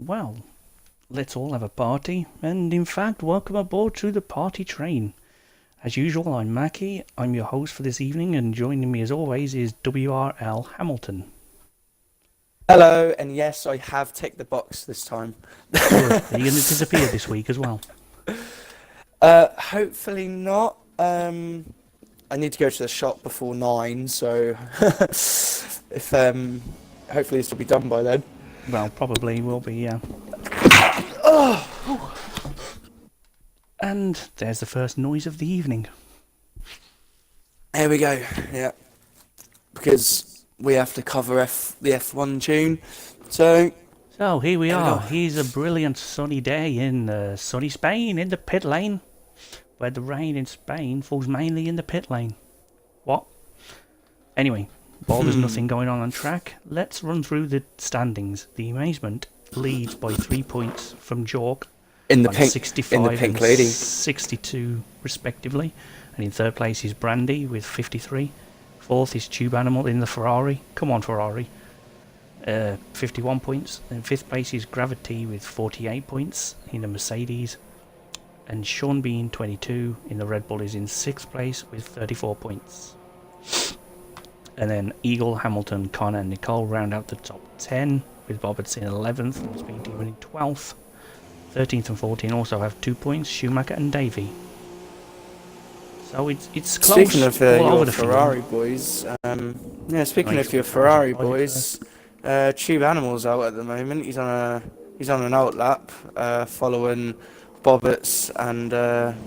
Well, let's all have a party, and in fact, welcome aboard to the party train. As usual, I'm Mackie, I'm your host for this evening, and joining me as always is WRL Hamilton. Hello, and yes, I have ticked the box this time. Good. Are you going to disappear this week as well? Hopefully not. I need to go to the shop before 9, so if hopefully this will be done by then. Well, probably will be, yeah. Oh, And there's the first noise of the evening. here we go. Yeah, because we have to cover the F1 tune. So So here we Here we are. go. Here's a brilliant sunny day in sunny Spain, in the pit lane, where the rain in Spain falls mainly in the pit lane. What? Anyway, while there's nothing going on track, let's run through the standings. The Amazement leads by 3 points from Jork in the on pink, 65 in the pink and lady. 62 respectively. And in third place is Brandy with 53. Fourth is Tube Animal in the Ferrari. Come on, Ferrari. 51 points. In fifth place is Gravity with 48 points in the Mercedes. And Sean Bean, 22, in the Red Bull is in sixth place with 34 points. And then Eagle, Hamilton, Connor, and Nicole round out the top 10, with Roberts in 11th and Speed Demon in 12th. 13th and 14th also have 2 points, Schumacher and Davey. So it's close Speaking of all over your the Ferrari field. boys, speaking Nice. of your Ferrari Ferrari boys, Tube Animal's out at the moment. He's on an out lap, following Bobbits and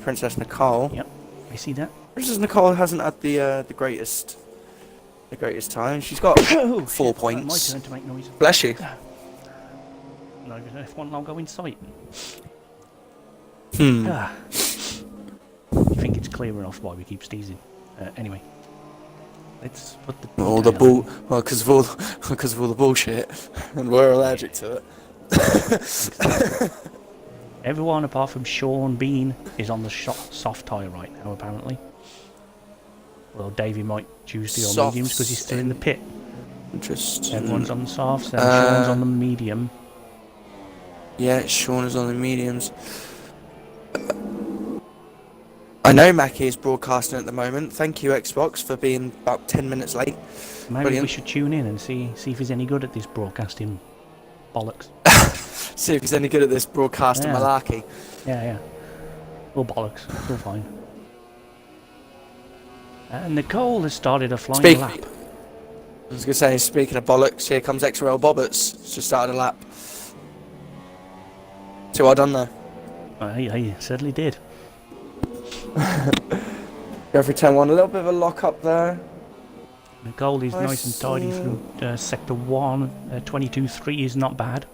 Princess Nicole. Yep, I see that. Princess Nicole hasn't had the greatest time. She's got 4 My points. turn to make noise. Bless you. Not even an F1 logo in sight. Hmm. Ah. You think it's clear enough why we keep sneezing? Anyway, let's put the All the detail. well, because of all the bullshit, and we're allergic to it. Everyone apart from Sean Bean is on the soft tyre right now, apparently. Well, Davey might choose the old mediums because he's still in the pit. Interesting. Everyone's on the softs, and Sean's on the medium. Yeah, Sean is on the mediums. I know Mackie is broadcasting at the moment. Thank you, Xbox, for being about 10 minutes late. Maybe Brilliant. we should tune in and see if he's any good at this broadcasting bollocks. See if he's any good at this broadcasting Yeah. malarkey. Yeah. Or bollocks. It's all fine. And Nicole has started a flying lap. I was going to say, speaking of bollocks, here comes XRL Bobbits. Just started a lap. Too well done there. He certainly did. Go for 10-1. A little bit of a lock up there. Nicole is I nice and tidy see. from sector 1. 22-3 is not bad.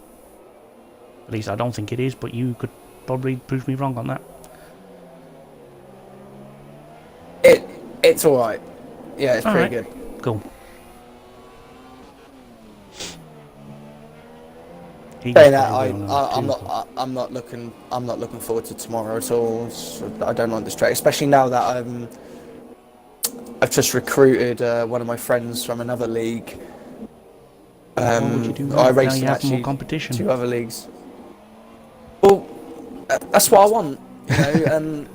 At least I don't think it is, but you could probably prove me wrong on that. It's alright. Yeah, it's pretty Alright. good. Cool. Saying that, I'm not looking forward to tomorrow at all. I don't like this track, especially now that I've just recruited one of my friends from another league. What would you do now? I Now raced you in have more actually competition. 2 other leagues. Well, that's what I want, you know. And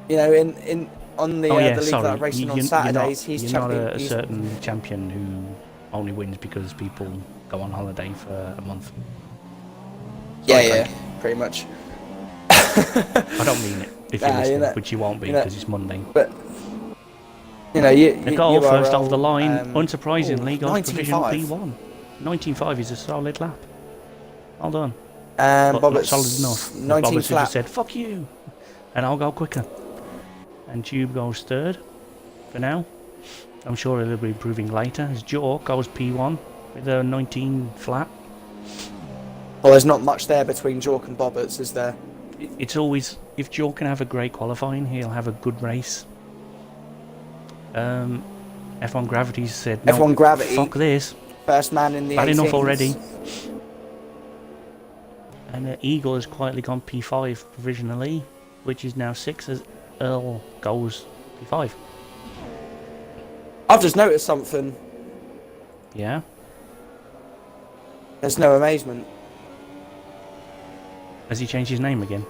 you know, in on the the league that I'm racing on Saturdays, he's you're not champion. a certain champion who only wins because people go on holiday for a month. Yeah, pretty much. I don't mean it if you're listening, which you won't be because it's Monday. But you know, Nicole first are, off the line, unsurprisingly, got 19.5. provisional P1. 19.5 is a solid lap. Well done. And But not Bobbitt's solid enough. 19 Bobbits flat. just said, fuck you, and I'll go quicker. And Tube goes third for now. I'm sure it'll be improving later as Jork goes P1 with a 19 flat. Well, there's not much there between Jork and Bobbits, is there? It's always, if Jork can have a great qualifying, he'll have a good race. F1 Gravity said, no, F1 Gravity, fuck this, first man in the bad 18s. enough already. And Eagle has quietly gone P5 provisionally, which is now 6 as Earl goes P5. I've just noticed something. Yeah? There's no amazement. Has he changed his name again?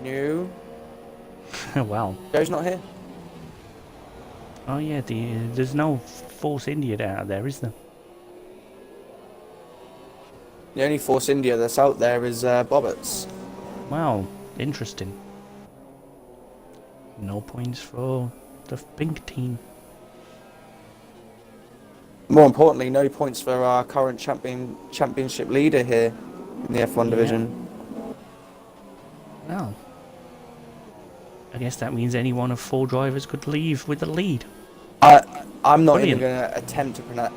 No. Wow. Joe's not here. Oh yeah, there's no Force India out there, is there? The only Force India that's out there is Bobbitt's. Wow, interesting. No points for the pink team. More importantly, no points for our current championship leader here in the F1 division. Well, I guess that means any one of 4 drivers could leave with the lead. I'm not Brilliant. even going to attempt to pronounce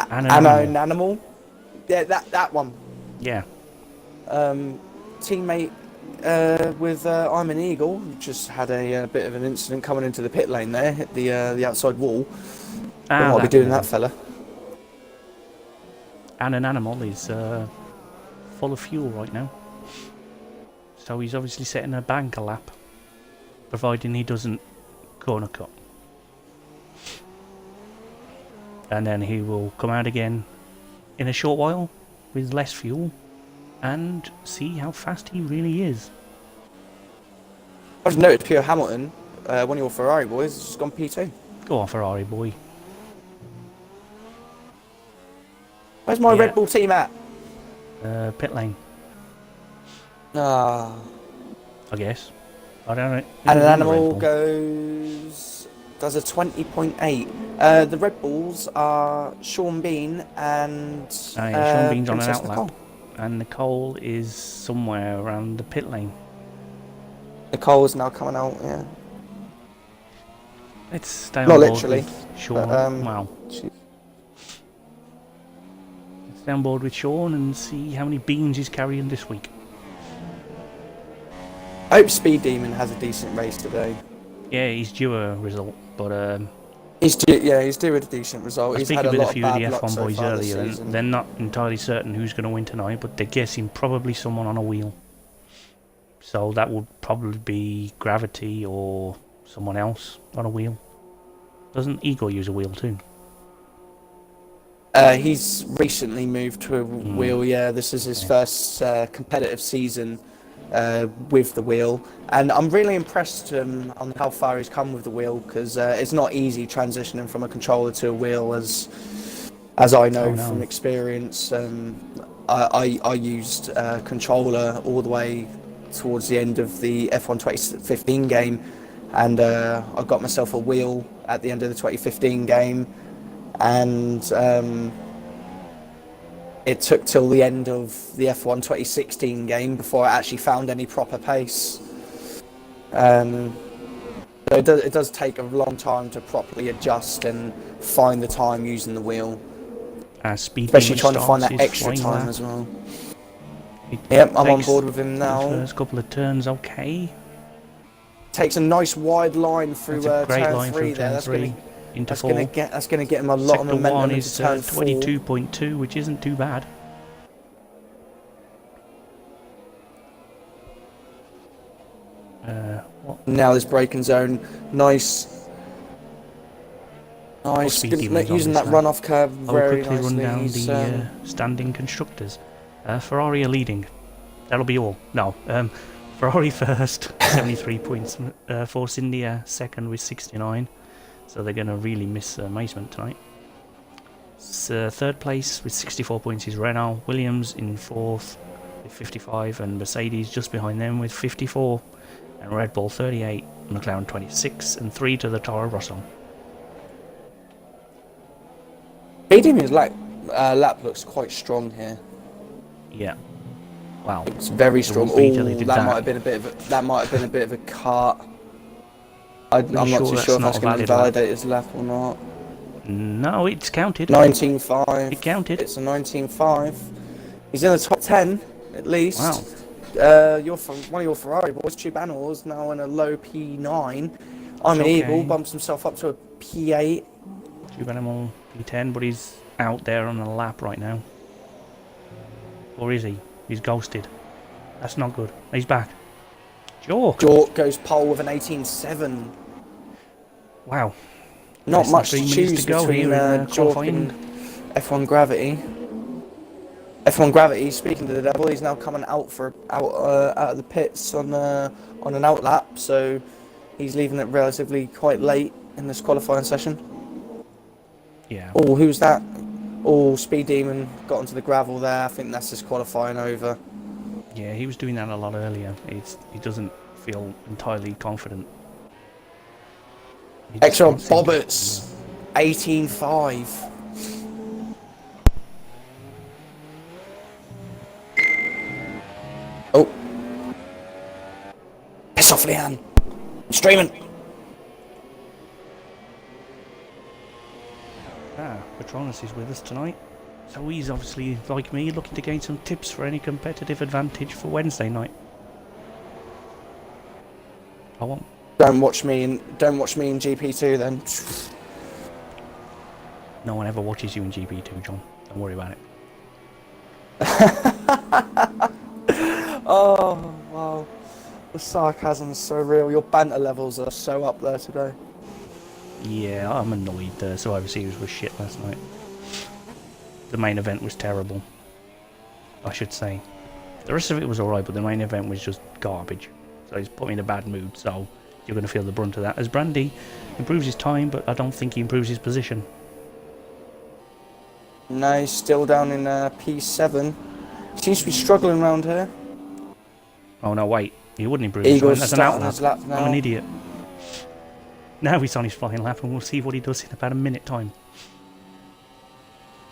Animal. animal. Yeah, that one. Yeah. Teammate with I'm an Eagle just had a bit of an incident coming into the pit lane there, hit the outside wall. Don't know what I'll be doing that fella. And an animal is full of fuel right now. So he's obviously setting a banker lap, providing he doesn't corner cut. And then he will come out again in a short while with less fuel and see how fast he really is. I just noticed Pierre Hamilton, one of your Ferrari boys, has just gone P2. Go on, Ferrari boy. Where's my Yeah. Red Bull team at? Pit lane, Ah. I guess. I don't know. And an Red animal Bull. does a 20.8. The Red Bulls are Sean Bean and Sean Bean's on an Princess outlap. Nicole. And Nicole is somewhere around the pit lane. Nicole is now coming out, yeah. Let's stay on Not board literally, with Sean. but, Wow. she- Let's stay on board with Sean and see how many beans he's carrying this week. I hope Speed Demon has a decent race today. Yeah, he's due a result, but He's due a decent result. I was He's had speaking a with lot a of few of the bad luck F1 so boys far this earlier, season. and they're not entirely certain who's going to win tonight, but they're guessing probably someone on a wheel. So that would probably be Gravity or someone else on a wheel. Doesn't Eagle use a wheel too? He's recently moved to a wheel, yeah. This is his first competitive season with the wheel. And I'm really impressed on how far he's come with the wheel, because it's not easy transitioning from a controller to a wheel, as I know Oh, no. from experience. I used a controller all the way towards the end of the F1 2015 game, and I got myself a wheel at the end of the 2015 game, and it took till the end of the F1 2016 game before I actually found any proper pace. So it does take a long time to properly adjust and find the time using the wheel, Speed especially Demon trying to find starts that his extra flying time lap. as well. He Yep, I'm on takes board with him the now. first couple of turns, okay. Takes a nice wide line through That's a great turn line 3 through there. turn That's 3 into That's 4. gonna get him a lot of Sector momentum 1 into is turn 4. 22.2, which isn't too bad. What? Now this braking zone, nice. Speed Demons on Using this that lap. runoff curve I'll very quickly run nicely. down He's, the standing constructors. Ferrari are leading. That'll be all. No. Ferrari first, 73 points. Force India second with 69. So they're going to really miss Amazement tonight. Third place with 64 points is Renault. Williams in fourth with 55. And Mercedes just behind them with 54. And Red Bull 38. McLaren 26. And 3 to the Toro Rosso. Speeding's lap looks quite strong here. Yeah. Wow. It's very strong. wouldn't be till Oh, he did that that. might have been a bit of a cut. I'm not sure too that's sure if not that's a going to valid lap? invalidate his lap or not. No, it's counted. 19.5. It counted. It's a 19.5. He's in the top 10 at least. Wow. One of your Ferrari boys, Chubano, is now in a low P9. I'm an Okay. Eagle, bumps himself up to a P8. Animal P10, but he's out there on a lap right now. Or is he? He's ghosted. That's not good. He's back. Jork. Jork goes pole with an 18.7. Wow. Not Less than much 3 to minutes choose to go between here in Jork qualifying. and F1 Gravity. F1 Gravity, speaking to the devil, he's now coming out of the pits on an out lap, so he's leaving it relatively quite late in this qualifying session. Yeah. Oh, who's that? Oh, Speed Demon got onto the gravel there. I think that's his qualifying over. Yeah, he was doing that a lot earlier. He doesn't feel entirely confident. He just Extra can't seem to- Bobbits, 18.5. Oh. Piss off, Leanne. I'm streaming. Patronus is with us tonight. So he's obviously, like me, looking to gain some tips for any competitive advantage for Wednesday night. I won't. Don't watch me in GP2 then. No one ever watches you in GP2, John. Don't worry about it. Oh, wow. The sarcasm's so real. Your banter levels are so up there today. Yeah, I'm annoyed. The Survivor Series was shit last night. The main event was terrible, I should say. The rest of it was alright, but the main event was just garbage. So it's put me in a bad mood, so you're going to feel the brunt of that. As Brandy improves his time, but I don't think he improves his position. No, he's still down in P7. Seems to be struggling around here. Oh no, wait. He wouldn't improve his time. Eagle's That's an starting outlap. his lap now. I'm an idiot. Now he's on his flying lap, and we'll see what he does in about a minute time.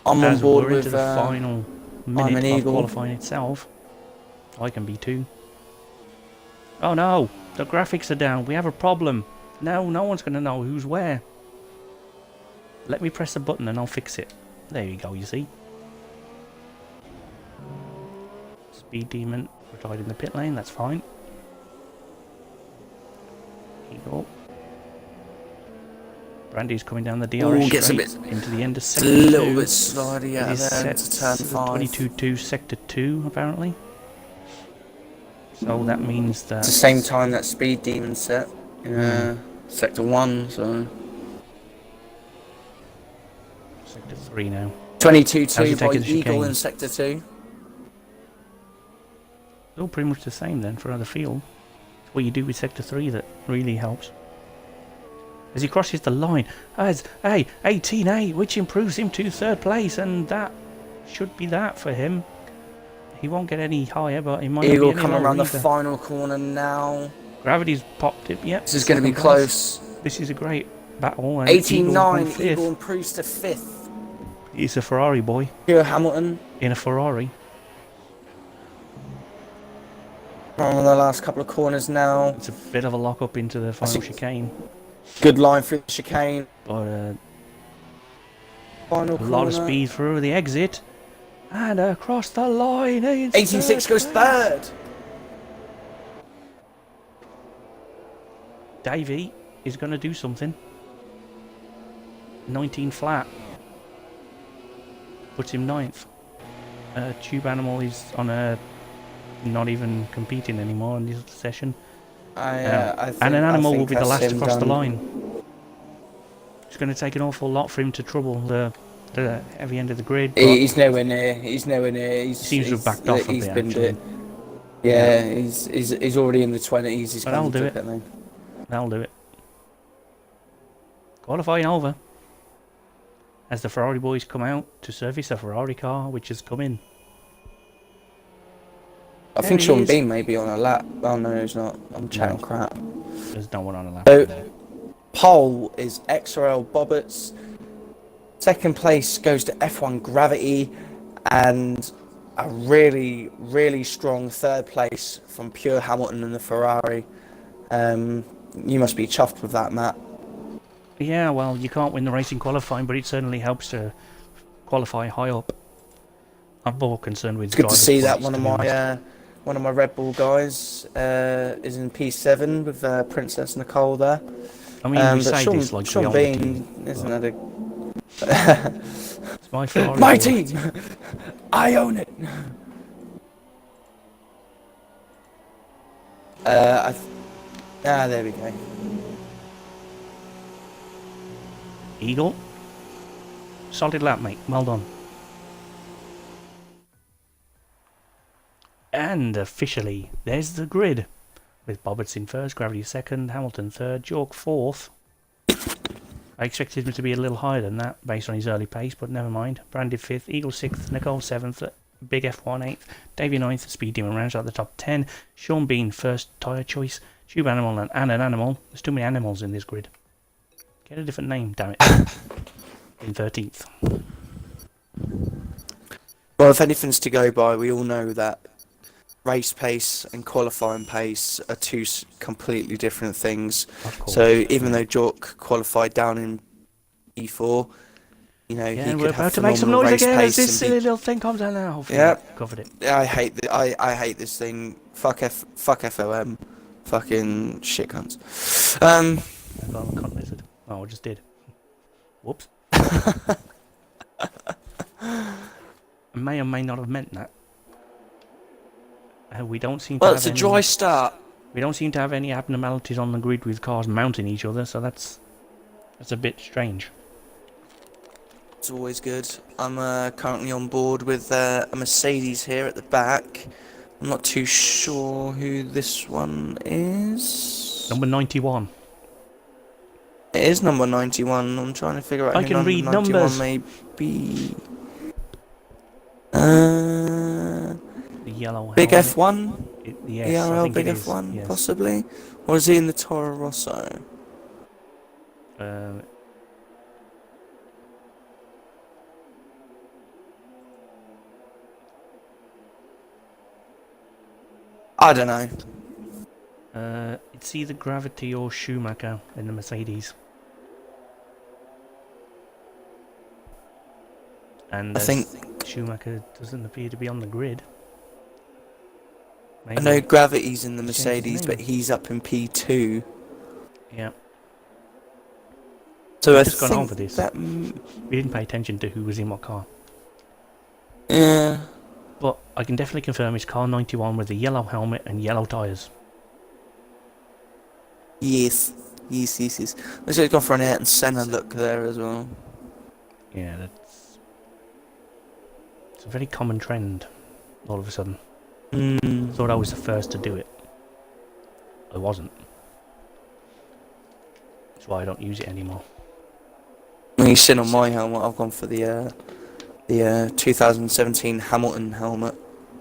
I'm on As board we're into with. the final I'm minute an of Eagle. qualifying itself. I can be too. Oh no! The graphics are down. We have a problem. No one's going to know who's where. Let me press a button and I'll fix it. There you go, you see. Speed Demon retired in the pit lane, that's fine. Eagle. Brandy's coming down the DRS Ooh, gets a straight bit- into the end of It's a sector 2. little bit slidey out It is there set into turn 5. 22-2 sector 2 apparently. So that means that It's the same time that Speed Demon set in Sector 1, so... sector 3 now. How's 22-2 he by taking the Eagle chicane? in Sector 2. All pretty much the same then for the field. It's what you do with sector 3 that really helps. As he crosses the line, as 18-8, which improves him to 3rd place, and that should be that for him. He won't get any higher, but he might not Eagle be any coming lower around the either. final corner now. Gravity's popped it, yep. This is going to be 2nd place. close. This is a great battle. And Eagle 18-9, on 5th. Eagle improves to 5th. He's a Ferrari boy Here Hamilton in a Ferrari. on the last couple of corners now. It's a bit of a lock up into the final chicane, Good line through the chicane. but Final a corner. lot of speed through the exit. And across the line, it's 18-6 goes 3rd. Davey is going to do something. 19 flat. Puts him 9th. Tube Animal is on a not even competing anymore in this session. I think, and an Animal will be the that's last him across the done. line. It's going to take an awful lot for him to trouble the heavy end of the grid. But He's nowhere near. He's nowhere near. he seems to have backed off a He's bit, been actually. Yeah, he's already in the 20s. He's But I'll coming do to it. pit lane. That'll do it. Qualifying over. As the Ferrari boys come out to service a Ferrari car which has come in. I think he Sean is. Bean may be on a lap. Oh no, he's not. I'm chatting No. crap. There's no one on a lap. So- there. Pole is XRL Bobbits. 2nd place goes to F1 Gravity, and a really, really strong 3rd place from Pure Hamilton and the Ferrari. You must be chuffed with that, Matt. Yeah, well, you can't win the racing qualifying, but it certainly helps to qualify high up. I'm more concerned with It's good to driver see that points, one of to be honest. my Red Bull guys is in P7 with Princess Nicole there. I mean, we But say Sean, this like we Sean own the Bean team, isn't but that it's my Ferrari my boy. team? I own it. There we go. Eagle. Solid lap, mate. Well done. And officially, there's the grid. With Bobberts in first, Gravity second, Hamilton third, York fourth. I expected him to be a little higher than that based on his early pace, but never mind. Brandy fifth, Eagle sixth, Nicole seventh, Big F1 eighth, Davey ninth, Speed Demon rounds out the top 10, Sean Bean first tyre choice, Tube Animal and an Animal. There's too many animals in this grid. Get a different name, damn it. In 13th. Well, if anything's to go by, we all know that race pace and qualifying pace are two completely different things. Of course. So even though Jork qualified down in E4, you know, Yeah, he and could we're have about to make some phenomenal noise race again as pace this and silly little thing comes down now. Hopefully Yeah. covered it. I hate this thing. Fuck FOM. Fucking shit cunts. Oh, cunt lizard. Oh, I just did. Whoops. I may or may not have meant that. We don't seem to Well, have it's a any, dry start. We don't seem to have any abnormalities on the grid with cars mounting each other, so that's a bit strange. It's always good. I'm currently on board with a Mercedes here at the back. I'm not too sure who this one is. Number 91. It is number 91. I'm trying to figure out I who can number read 91 numbers. may be. The yellow Big helmet. F1? Yes, I ERL think Big it is, F1, yes. possibly? Or is he in the Toro Rosso? I don't know. It's either Gravity or Schumacher in the Mercedes. And I think Schumacher doesn't appear to be on the grid. I know Gravity's in the Change his Mercedes, name. but he's up in P2. Yeah, So We've I just gone think over this. that. we didn't pay attention to who was in what car. Yeah. But I can definitely confirm it's car 91 with the yellow helmet and yellow tyres. Yes. Yes. Let's just go for an Ayrton Senna look there as well. Yeah, it's a very common trend all of a sudden. Thought I was the first to do it. I wasn't. That's why I don't use it anymore. When you sit on my helmet, I've gone for the 2017 Hamilton helmet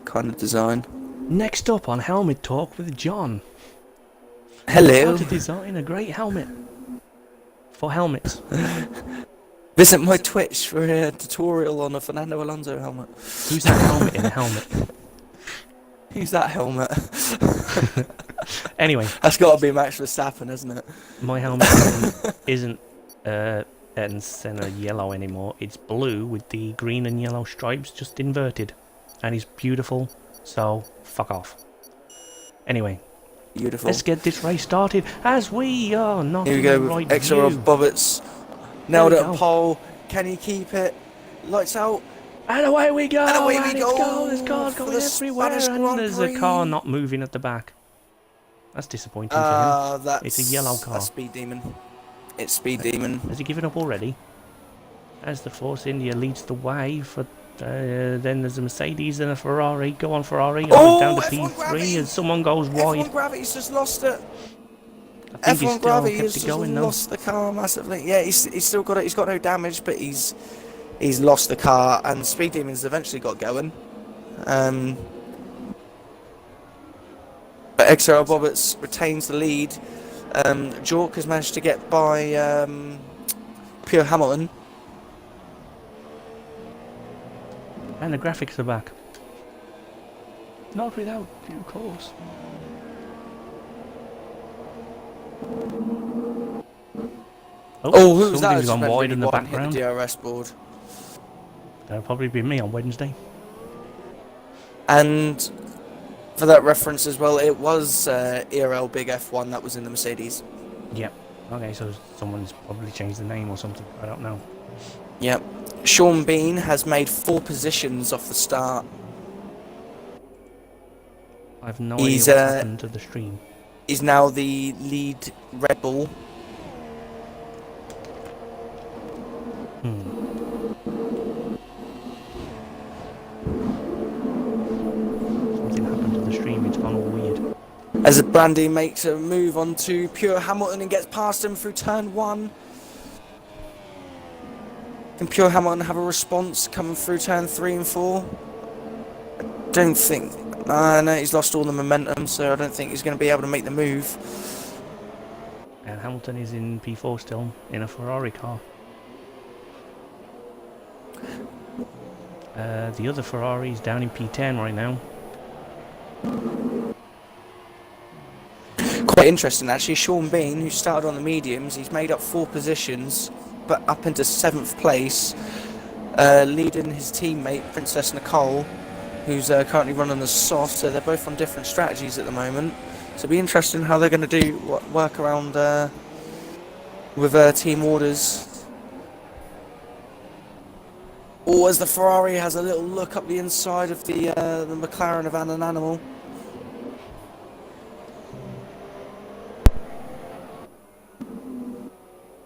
kind of design. Next up on Helmet Talk with John. Hello. How to design a great helmet. For helmets. Visit my Twitch for a tutorial on a Fernando Alonso helmet. Who's that helmet in a helmet? Who's that helmet? Anyway, That's got to be Max Verstappen, isn't it? my helmet isn't Ayrton Senna yellow anymore. It's blue with the green and yellow stripes just inverted. And it's beautiful, so fuck off. Anyway, Beautiful. let's get this race started as we are not Here we in go the with right extra view. of Bobbitt's. Nailed There it we at go. pole. Can he keep it? Lights out. And away we go! And away we it's go There's cars for going the everywhere, Spanish and Grand there's a Prix. car not moving at the back. That's disappointing for him. That's It's a yellow car. That's Speed Demon. It's Speed Demon. Has he given up already? As the Force India leads the way for... then there's a Mercedes and a Ferrari. Go on, Ferrari. Oh, Down to F1 P3 Gravity. as someone goes wide. F1 Gravity's just lost it. I think he's F1 still Gravity kept has it just going though. lost the car massively. Yeah, he's still got it. He's got no damage, but he's lost the car, and Speed Demon's eventually got going. But XRL Bobbitt retains the lead. Jork has managed to get by Pure Hamilton. And the graphics are back. Not without due course. Oh, who was that? Something's gone wide in the Hit the background. DRS board. That'll probably be me on Wednesday. And for that reference as well, it was ERL Big F1 that was in the Mercedes. Yep. Okay, so someone's probably changed the name or something. I don't know. Yep. Sean Bean has made 4 positions off the start. I have no He's, idea what happened to the stream. He's now the lead Red Bull. Something happened to the stream, it's gone all weird. As Brandy makes a move onto Pure Hamilton and gets past him through turn 1. Can Pure Hamilton have a response coming through turn 3 and 4? I don't think. No, he's lost all the momentum, so I don't think he's going to be able to make the move. And Hamilton is in P4 still, in a Ferrari car. The other Ferrari is down in P10 right now. Quite interesting actually. Sean Bean, who started on the mediums, he's made up 4 positions, but up into 7th place, leading his teammate Princess Nicole, who's currently running the soft. So they're both on different strategies at the moment. So it'll be interesting how they're going to do work around with team orders. Or as the Ferrari has a little look up the inside of the McLaren of An Animal.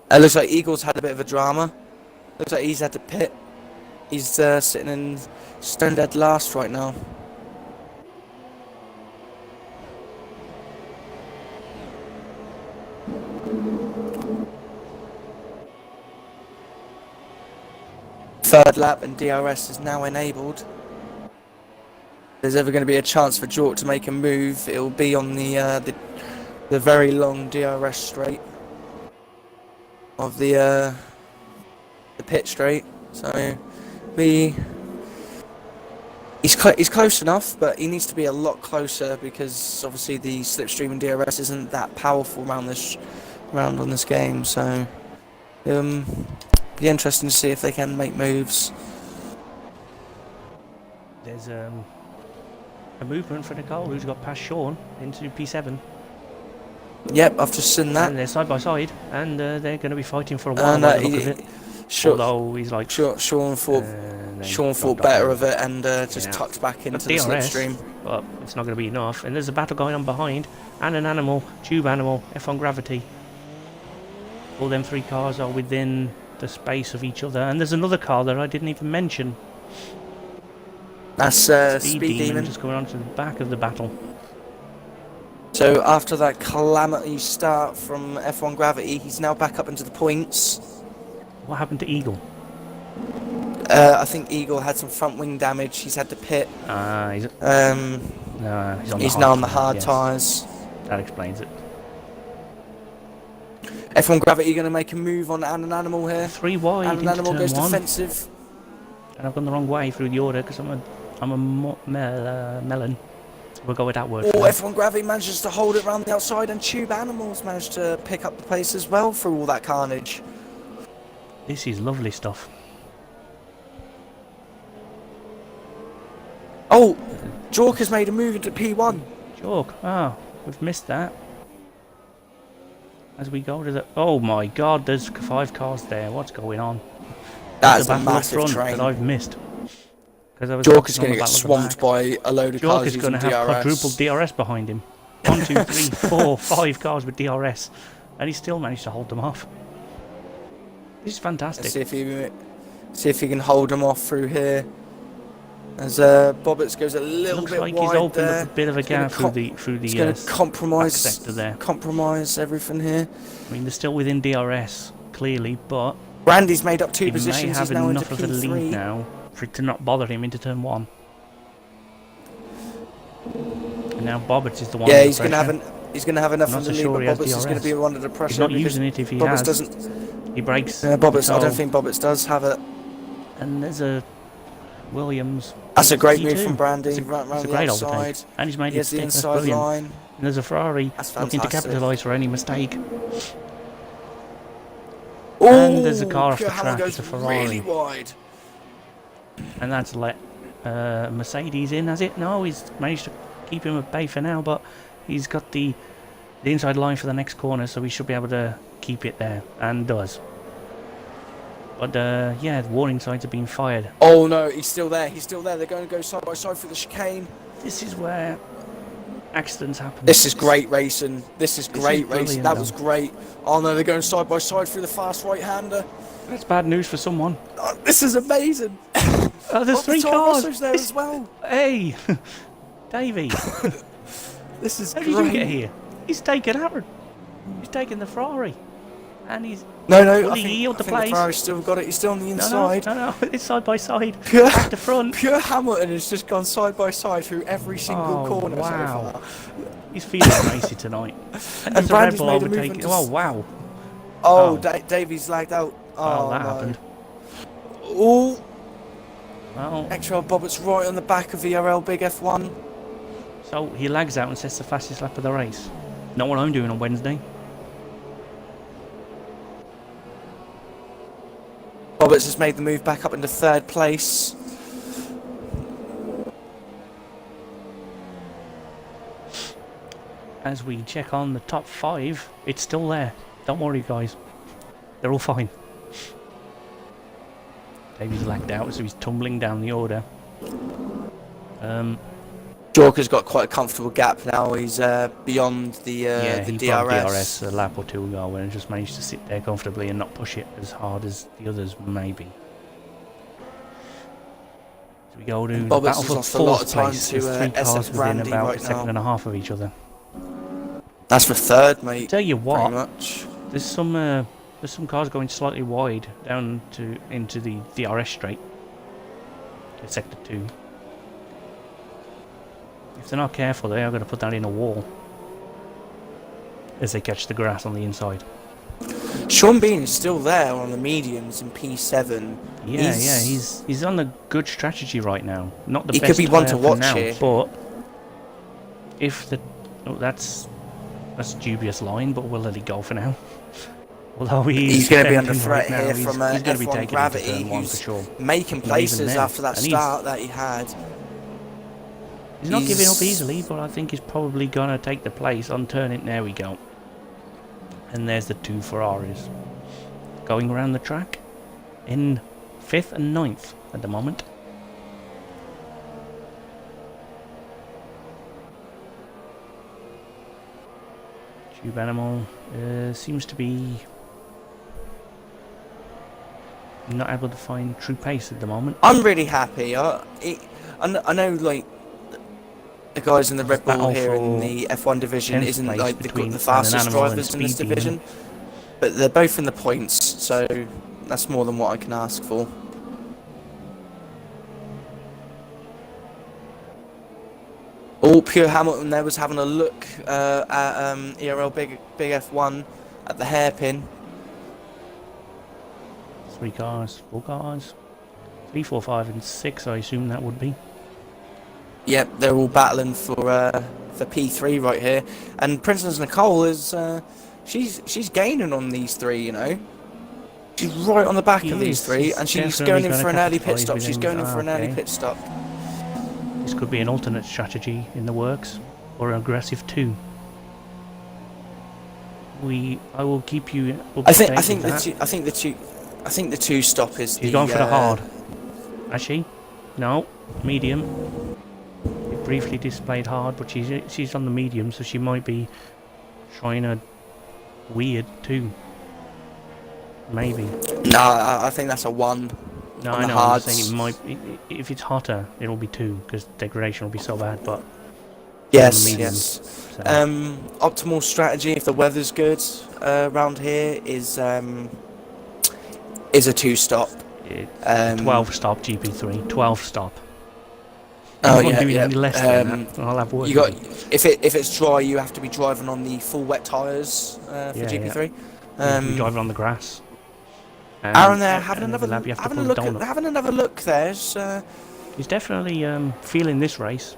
It looks like Eagles had a bit of a drama. Looks like he's had to pit. He's sitting in stone dead last right now. Third lap and DRS is now enabled. If there's ever going to be a chance for Jork to make a move, it will be on the very long DRS straight of the pit straight. So he's close enough, but he needs to be a lot closer because obviously the slipstream and DRS isn't that powerful around on this game. So be interesting to see if they can make moves. There's a movement for Nicole, who's got past Sean into P7. Yep, I've just seen that. And they're side by side, and they're going to be fighting for a while. By the look of it. Although he's like Sean thought better of it and just tucked back into the slipstream. But it's not going to be enough. And there's a battle going on behind, and an animal, Tube Animal, F1 Gravity. All them 3 cars are within the space of each other, and there's another car that I didn't even mention. That's Speed Demon just going on to the back of the battle. So after that calamity start from F1 Gravity, he's now back up into the points. What happened to Eagle? I think Eagle had some front wing damage. He's had to pit. He's now on the hard tyres. That explains it. F1 Gravity going to make a move on An Animal here. 3 wide. An Animal goes defensive. And I've gone the wrong way through the order because I'm a melon. We'll go with that word. Oh, F1 Gravity manages to hold it around the outside, and Tube Animals managed to pick up the pace as well through all that carnage. This is lovely stuff. Oh, Jork has made a move into P1. Jork, we've missed that. As we go to the... Oh my god, there's 5 cars there. What's going on? That's a massive train that I've missed. Jork is going to get swamped by a load of cars. Jork is going to have quadruple DRS behind him. 1, 2, 3, 4, 5 cars with DRS. And he still managed to hold them off. This is fantastic. Let's see if he can hold them off through here. As Bobbits goes a little bit wide. Looks like he's opened up a bit of a gap through the he's going to compromise sector there. Compromise everything here. I mean, they're still within DRS, clearly, but... Brandy's made up 2 positions. He may have he's now enough into of a P3. lead now for it to not bother him into turn 1. And now Bobbits is the one. Yeah, he's going to have enough of the lead, but Bobbits is going to be under the pressure. He's not using it if he Bobbits has. Doesn't. He breaks. Yeah, Bobbits. I don't think Bobbits does have it. And there's a Williams. That's a great move from Brandy. It's a great outside. And he's made it stick. That's brilliant. Line. And there's a Ferrari looking to capitalise for any mistake. Ooh, and there's a car off the track. It's a Ferrari. Really wide. And that's let Mercedes in, has it? No, he's managed to keep him at bay for now, but he's got the inside line for the next corner, so he should be able to keep it there, and does. But yeah, the warning signs are being fired. Oh no, he's still there. He's still there. They're going to go side by side through the chicane. This is where Accidents happen. This is great racing. This is great racing. That though. was great. Oh no, they're going side by side through the fast right-hander. That's bad news for someone. Oh, this is amazing. Oh, there's 3 cars. Rosso's there as well. Hey, Davey. This is How great. did you get here? He's taken Aaron. He's taken the Ferrari. And he's... No, Will I he think, yield I the think place? the Ferrari's still got it. He's still on the No, inside. no, it's side by side. Pure, Back to front. Pure Hamilton has just gone side by side through every single corner wow. so far. He's feeling racy tonight. And there's a Red Brandy's Bull made a move overtaking. into Oh, wow. Oh, Oh. Davies lagged out. Oh, Oh, that no. happened. Oh, Well, XRL Bobbitt's right on the back of VRL Big F1. so he lags out and sets the fastest lap of the race. Not what I'm doing on Wednesday. Bobbitt's has made the move back up into 3rd place. As we check on the top 5, it's still there. Don't worry, guys. They're all fine. Davey's lagged out, so he's tumbling down the order. Jorka's got quite a comfortable gap now. He's beyond the Yeah, the he DRS. broke DRS a lap or 2 ago and just managed to sit there comfortably and not push it as hard as the others maybe. So we go to the Bobbitt's battle has for lost a lot 4th of time place. to, There's 3 SF cars within Brandy about right a second now. and a half of each other. That's for 3rd, mate. Tell you Pretty what, much. there's some cars going slightly wide down into the DRS straight. To sector 2. If they're not careful, they are going to put that in a wall as they catch the grass on the inside. Sean Bean is still there on the mediums in P7. Yeah, he's on a good strategy right now. Not the He best could be one to player for watch now, here. but if the that's a dubious line, but we'll let it go for now. Although He's going to be under defending threat right now, here he's from going to be F1 taking Gravity, into turn 1 for who's sure. making Not even places there. after that And start that he had. He's not giving up He's- easily, but I think he's probably going to take the place on turn it. There we go. And there's the 2 Ferraris going around the track in 5th and 9th at the moment. Tube Animal seems to be not able to find true pace at the moment. I'm really happy. I know, like, the guys in the Red Bull Battle here in for the F1 division 10th isn't place like between the an fastest Animal and drivers in this Speed Demon. division, but they're both in the points, so that's more than what I can ask for. Oh, Pure Hamilton there was having a look at ERL Big F1 at the hairpin. 3 cars, 4 cars, 3, 4, 5 and 6 I assume that would be. Yep, they're all battling for P3 right here, and Princess Nicole is she's gaining on these 3, you know. She's right on the back of these 3, and she's going in for an early pit stop. She's going in for an early pit stop. This could be an alternate strategy in the works, or an aggressive 2. I will keep you updated. I think the two stop is She's the. going for the hard. Has she? No, medium. It briefly displayed hard, but she's on the medium, so she might be trying a weird 2. Maybe. No, I think that's a 1. No, on I the know. hards. I'm saying it might. If it's hotter, it'll be 2 because degradation will be so bad. But Yes, mediums, yes. so. Optimal strategy if the weather's good around here is a 2 stop. It's 12 stop GP3. 12 stop. Oh I'm yeah, doing yeah. any less than that. I'll have work. You got if it's dry, you have to be driving on the full wet tyres for GP3. You're driving on the grass. Aaron there having another lab, you have to having a pull look the donut. having another look there. He's definitely feeling this race.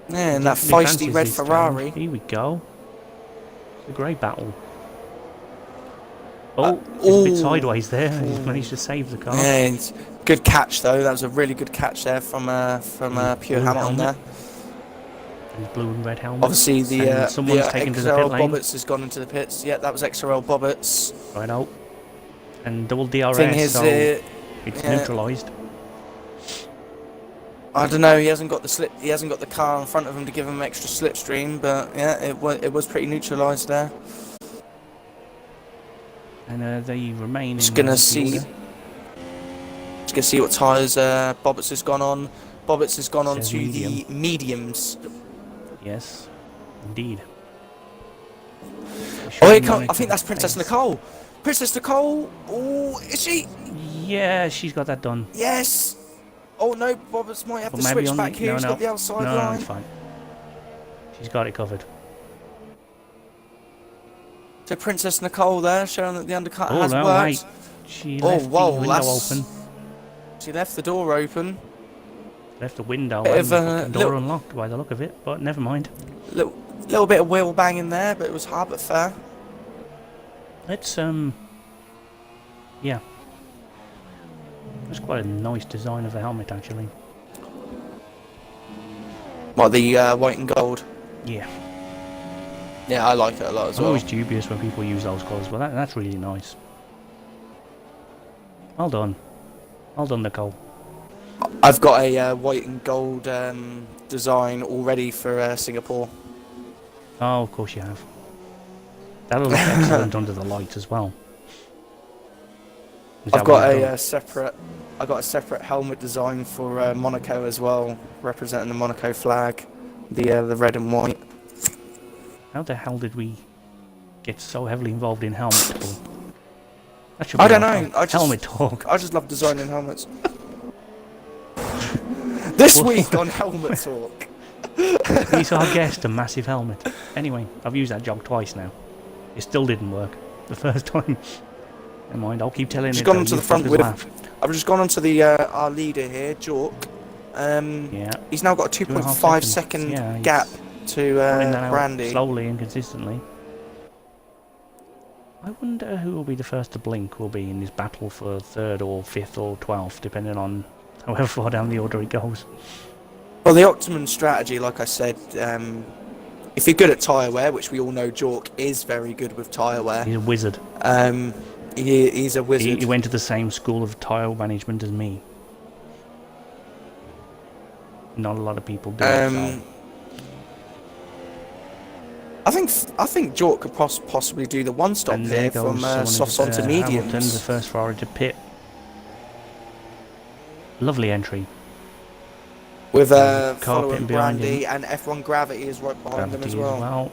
Yeah, and that Definitely feisty fancies red this Ferrari. Here we go. It's a great battle. Oh, he's a bit ooh. sideways there. He's managed to save the car. Yeah, it's good catch though. That was a really good catch there from Pure blue Hamilton there. helmet. His blue and red helmet. Obviously the someone's taken to the pit XRL lane. Bobbitt's has gone into the pits. Yeah, that was XRL Bobbitt's. Right out. And double DRS, Thing is, so it's yeah. neutralised. I don't know. He hasn't got the slip. He hasn't got the car in front of him to give him extra slipstream. But yeah, it was pretty neutralised there. And they remain Just in gonna the see. order. Just gonna see what tyres Bobbits has gone on. Bobbits has gone on Says to medium. the mediums. Yes, indeed. Oh, here come, I think that's Princess Nicole. Princess Nicole. Oh, is she? Yeah, she's got that done. Yes. Oh no, Bobbits might have But to maybe switch on back the, here. no, He's no, got the outside no, line. it's fine. She's got it covered. So Princess Nicole there, showing that the undercut Oh has no, worked. wait. She Oh, left whoa, the window that's- open. She left the door open. Left the window Bit and of the a fucking door little- unlocked by the look of it, but never mind. Little bit of wheel banging there, but it was hard but fair. Let's yeah. That's quite a nice design of the helmet actually. What, the white and gold? Yeah. Yeah, I like it a lot as I'm well. always dubious when people use those colours, but that's really nice. Well done. Well done, Nicole. I've got a white and gold design already for Singapore. Oh, of course you have. That'll look excellent under the lights as well. Is I've that got what you've a done? separate. I got a separate helmet design for Monaco as well, representing the Monaco flag, the red and white. How the hell did we get so heavily involved in helmet talk? That should I be don't our know, talk. I just- Helmet talk. I just love designing helmets. This Well- week on Helmet Talk. He's our guest, a massive helmet. Anyway, I've used that joke twice now. It still didn't work the first time. Never mind, I'll keep telling Just it. gone though, onto you the front fuckers with. laugh. I've just gone onto the our leader here, Jork. Yeah. He's now got a 2.5 2.5 seconds. second Yeah, he's gap to Pulling that out Brandy. slowly and consistently. I wonder who will be the first to blink will be in this battle for 3rd or 5th or 12th, depending on however far down the order it goes. Well, the optimum strategy, like I said, if you're good at tyre wear, which we all know Jork is very good with tyre wear, He's a wizard. he's a wizard. He went to the same school of tile management as me. Not a lot of people do. So. I think Jork could possibly do the one stop And here there goes from someone softs in, onto Hamilton, the mediums. first Ferrari to pit. Lovely entry. With car following pitting behind Brandy, and F1 Gravity is right behind them as Gravity well.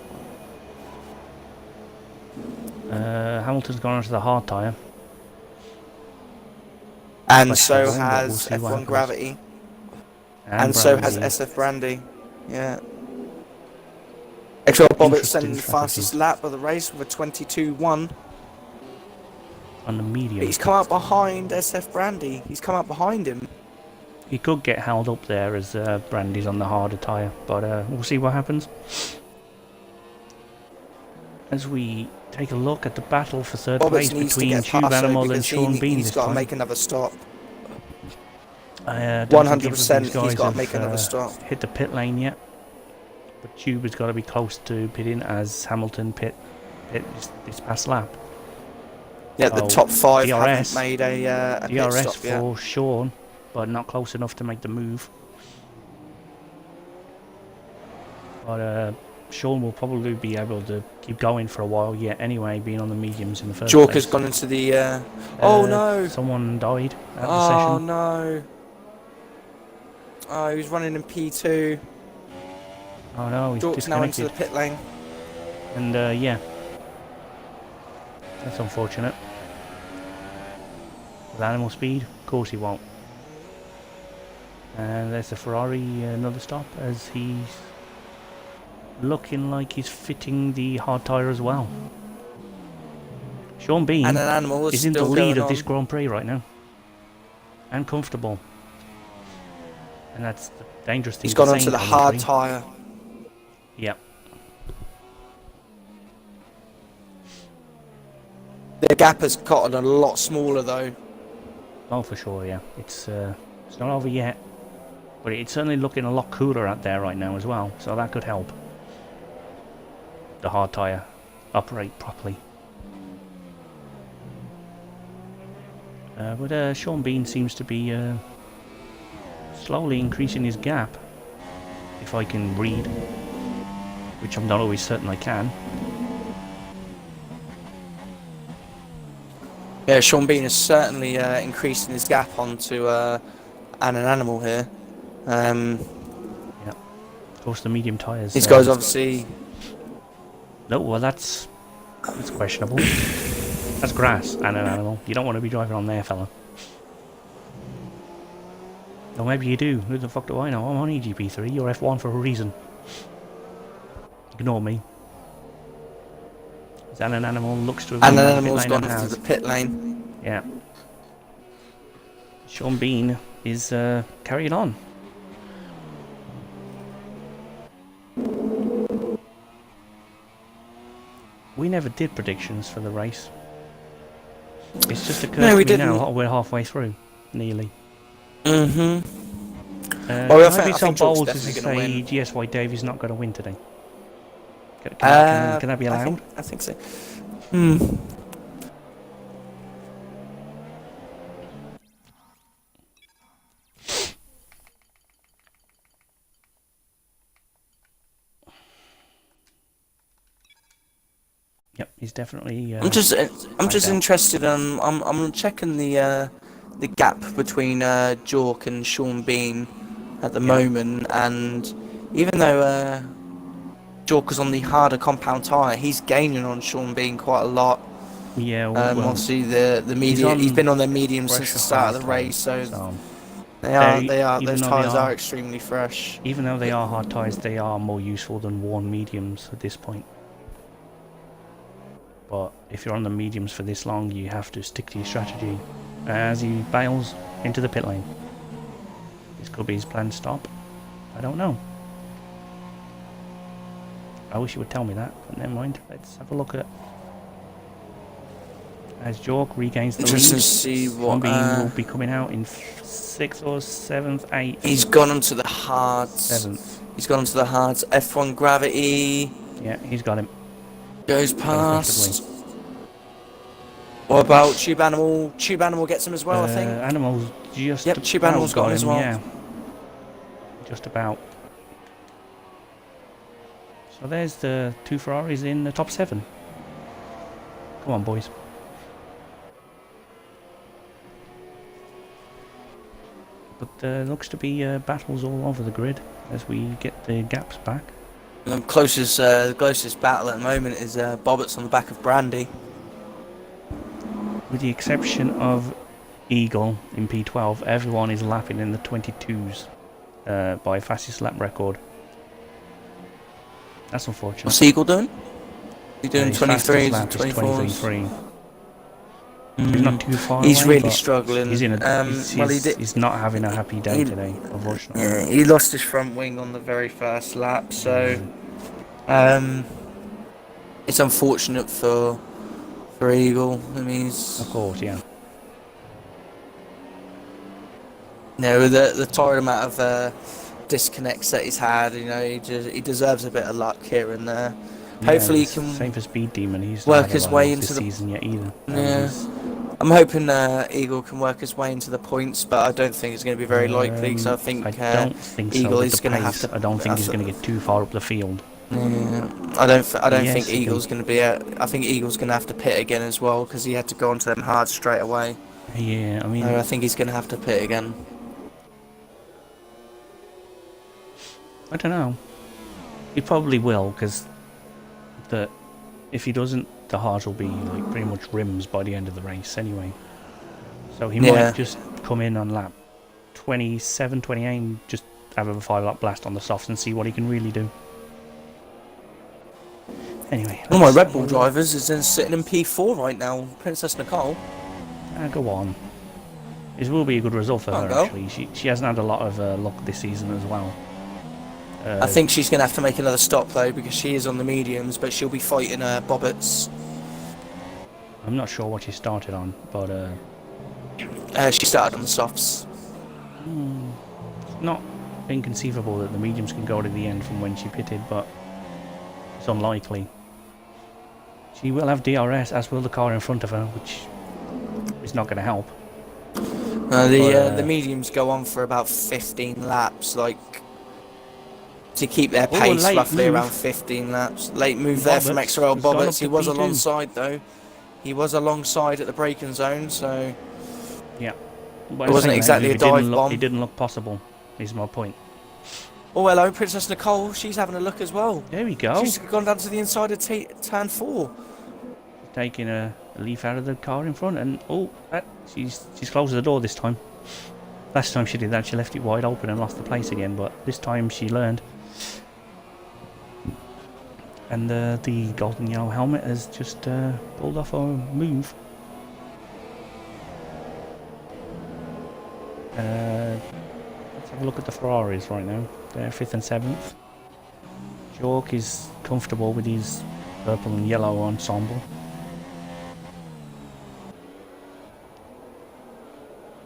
Hamilton's gone onto the hard tyre. And But so we'll has see what F1 happens. Gravity. And so has Brandy. SF Brandy. Yeah. Extra Bobbit Interesting sending the strategy. fastest lap of the race with a 22.1. On the medium. But he's come out behind SF Brandy. He's come out behind him. He could get held up there as Brandy's on the harder tyre, but we'll see what happens. As we take a look at the battle for 3rd Bobbit place needs to between get Tube past though, Animal and because Sean Bean he's this got to time. make another stop. I don't think either of 100% these guys he's got to have, make another stop. hit the pit lane yet. But Tube has got to be close to pitting as Hamilton pit this past lap. Yeah, the Oh, top 5 DRS. haven't made a pit DRS stop yet. for Sean, but not close enough to make the move. But Sean will probably be able to keep going for a while yet anyway, being on the mediums in the first Jork place. has gone into the... oh no! Someone died at the Oh session. no! Oh, he was running in P2. Oh no, he's Jork's now into disconnected. the pit lane. And yeah, that's unfortunate. With animal speed, of course he won't. And there's the Ferrari, another stop, as he's looking like he's fitting the hard tyre as well. Sean Bean And an animal is is in the still lead going of this on. Grand Prix right now. And comfortable. And that's the dangerous thing He's to gone say onto in the Grand hard Prix. tyre. Yep. The gap has gotten a lot smaller though. Oh, for sure, yeah. It's not over yet, but it's certainly looking a lot cooler out there right now as well, so that could help. The hard tyre operate properly. But Sean Bean seems to be slowly increasing his gap. If I can read, which I'm not always certain I can. Yeah, Sean Bean is certainly increasing his gap onto an animal here. Yeah. Of course, the medium tyres. These guys obviously. No, well, that's questionable. That's grass and an animal. You don't want to be driving on there, fella. Or maybe you do. Who the fuck do I know? I'm on EGP3. You're F1 for a reason. Ignore me. Is that an animal? Looks to have And been an down the pit animal's lane gone and into has. the pit lane. Yeah. Sean Bean is carrying on. We never did predictions for the race. It's just occurred No, we to me didn't. now. We're halfway through, nearly. Well, Can I be so bold as to definitely say gonna win. GSY Davies not going to win today? Can that be allowed? I think so. Yep, he's definitely. I'm just out. interested. I'm checking the gap between Jork and Sean Bean at the moment, and even though Jork is on the harder compound tyre, he's gaining on Sean Bean quite a lot. Yeah, well, obviously the medium. He's been on their medium since fresh the start of the hard race, tyres, so so they are. even Those though they tyres are- are extremely fresh. even though they are hard tyres, they are more useful than worn mediums at this point. But if you're on the mediums for this long, you have to stick to your strategy. As he bails into the pit lane. This could be his planned stop. I don't know. I wish you would tell me that, but never mind. Let's have a look at. As Jork regains the lead, Interesting to see what. Bean will be coming out in 6th or 7th, 8th. He's gone onto the hards. 7th. He's gone onto the hards. F1 gravity Yeah, he's got him. goes past. What about Tube Animal? Tube Animal gets him as well, I think. Animals just. Yep, Tube about Animal's got him as well. Yeah. Just about. So there's the 2 Ferraris in the top 7. Come on, boys. But there looks to be battles all over the grid as we get the gaps back. The closest battle at the moment is Bobbitt's on the back of Brandy. With the exception of Eagle in P12, everyone is lapping in the 22s by fastest lap record. That's unfortunate. What's Eagle doing? He's doing His fastest 23s lap and is 24s. 23.3. He's not too far He's away, really but struggling. He's in a, He he's not having a happy day today, unfortunately. Yeah, he lost his front wing on the very first lap, so it's unfortunate for Eagle. I mean, Of course, yeah. The torrid amount of disconnects that he's had, he deserves a bit of luck here and there. Hopefully, he can same for Speed Demon. He's work not had a his lot way of into this the season yet either. Yeah. I'm hoping Eagle can work his way into the points, but I don't think it's going to be very likely. So I think don't think Eagle so. is going to have to. I don't think he's going to get too far up the field. Yeah, I don't Yes, think he Eagle's going to be. I think Eagle's going to have to pit again as well because he had to go onto them hard straight away. Yeah, I mean, I think he's going to have to pit again. I don't know. He probably will, because if he doesn't, the hards will be like pretty much rims by the end of the race anyway. So he might just come in on lap 27, 28 and just have a 5-lap blast on the softs and see what he can really do. Anyway. One of my Red Bull drivers is then sitting in P4 right now, Princess Nicole. Go on. This will be a good result for her, go. actually. She hasn't had a lot of luck this season as well. I think she's going to have to make another stop though because she is on the mediums, but she'll be fighting Bobbitt's. I'm not sure what she started on, but she started on the softs. it's not inconceivable that the mediums can go to the end from when she pitted, but it's unlikely. She will have DRS, as will the car in front of her, which is not going to help. The mediums go on for about 15 laps, like to keep their Oh, a pace late roughly move. around 15 laps. Late move there from Bobbits XRL has gone up Bobbits. He to was P2. alongside though. He was alongside at the braking zone, so Yeah. it wasn't exactly a dive bomb. It didn't look possible, is my point. Oh, hello, Princess Nicole. She's having a look as well. There we go. She's gone down to the inside of turn 4. Taking a leaf out of the car in front, and she's closed the door this time. Last time she did that, she left it wide open and lost the place again, but this time she learned. And the golden yellow helmet has just pulled off a move. Let's have a look at the Ferraris right now. They're 5th and 7th. York is comfortable with his purple and yellow ensemble.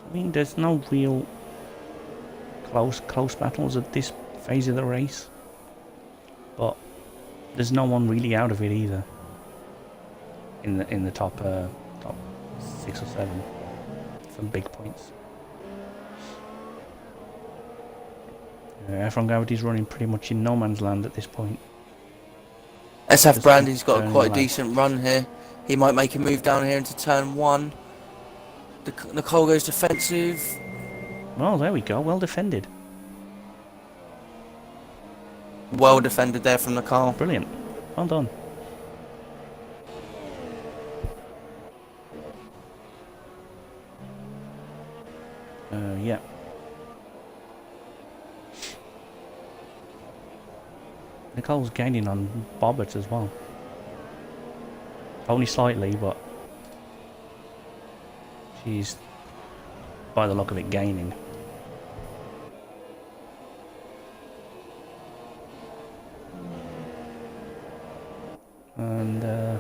I mean, there's no real close battles at this phase of the race, but there's no one really out of it either. In the top 6 or 7 some big points. F1 Gravity's running pretty much in no man's land at this point. SF Brandy's got quite a decent run here. He might make a move down here into turn 1. Nicole goes defensive. Well, there we go. Well defended. Well defended there from Nicole. Brilliant. Well done. Yeah. Nicole's gaining on Bobbert as well. Only slightly, but she's, by the look of it, gaining. And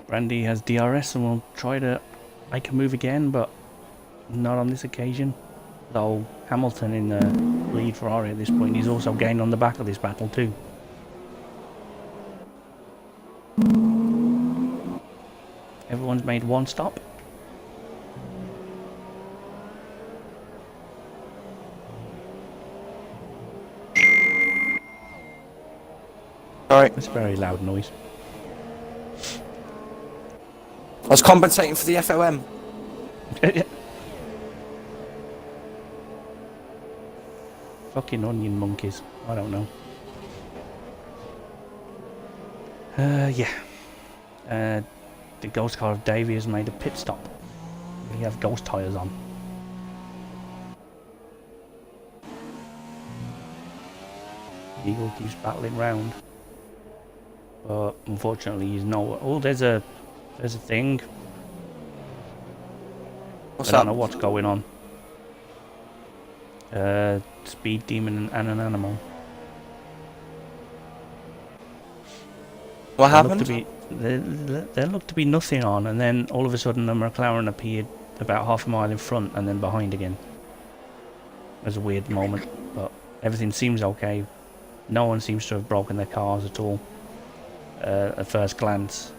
Brandy has DRS and will try to make a move again, but not on this occasion. Though Hamilton in the lead Ferrari at this point, he's also gained on the back of this battle too. Everyone's made one stop. Alright. It's a very loud noise. I was compensating for the FOM. Fucking onion monkeys. I don't know. Yeah. The ghost car of Davey has made a pit stop. We have ghost tyres on. Eagle keeps battling round, but unfortunately he's nowhere. Oh, there's a thing. What's I don't up? know what's going on. Speed demon and an animal. What happened? There looked to be nothing on, and then all of a sudden a McLaren appeared about half a mile in front and then behind again. It was a weird moment, but everything seems okay. No one seems to have broken their cars at all at first glance.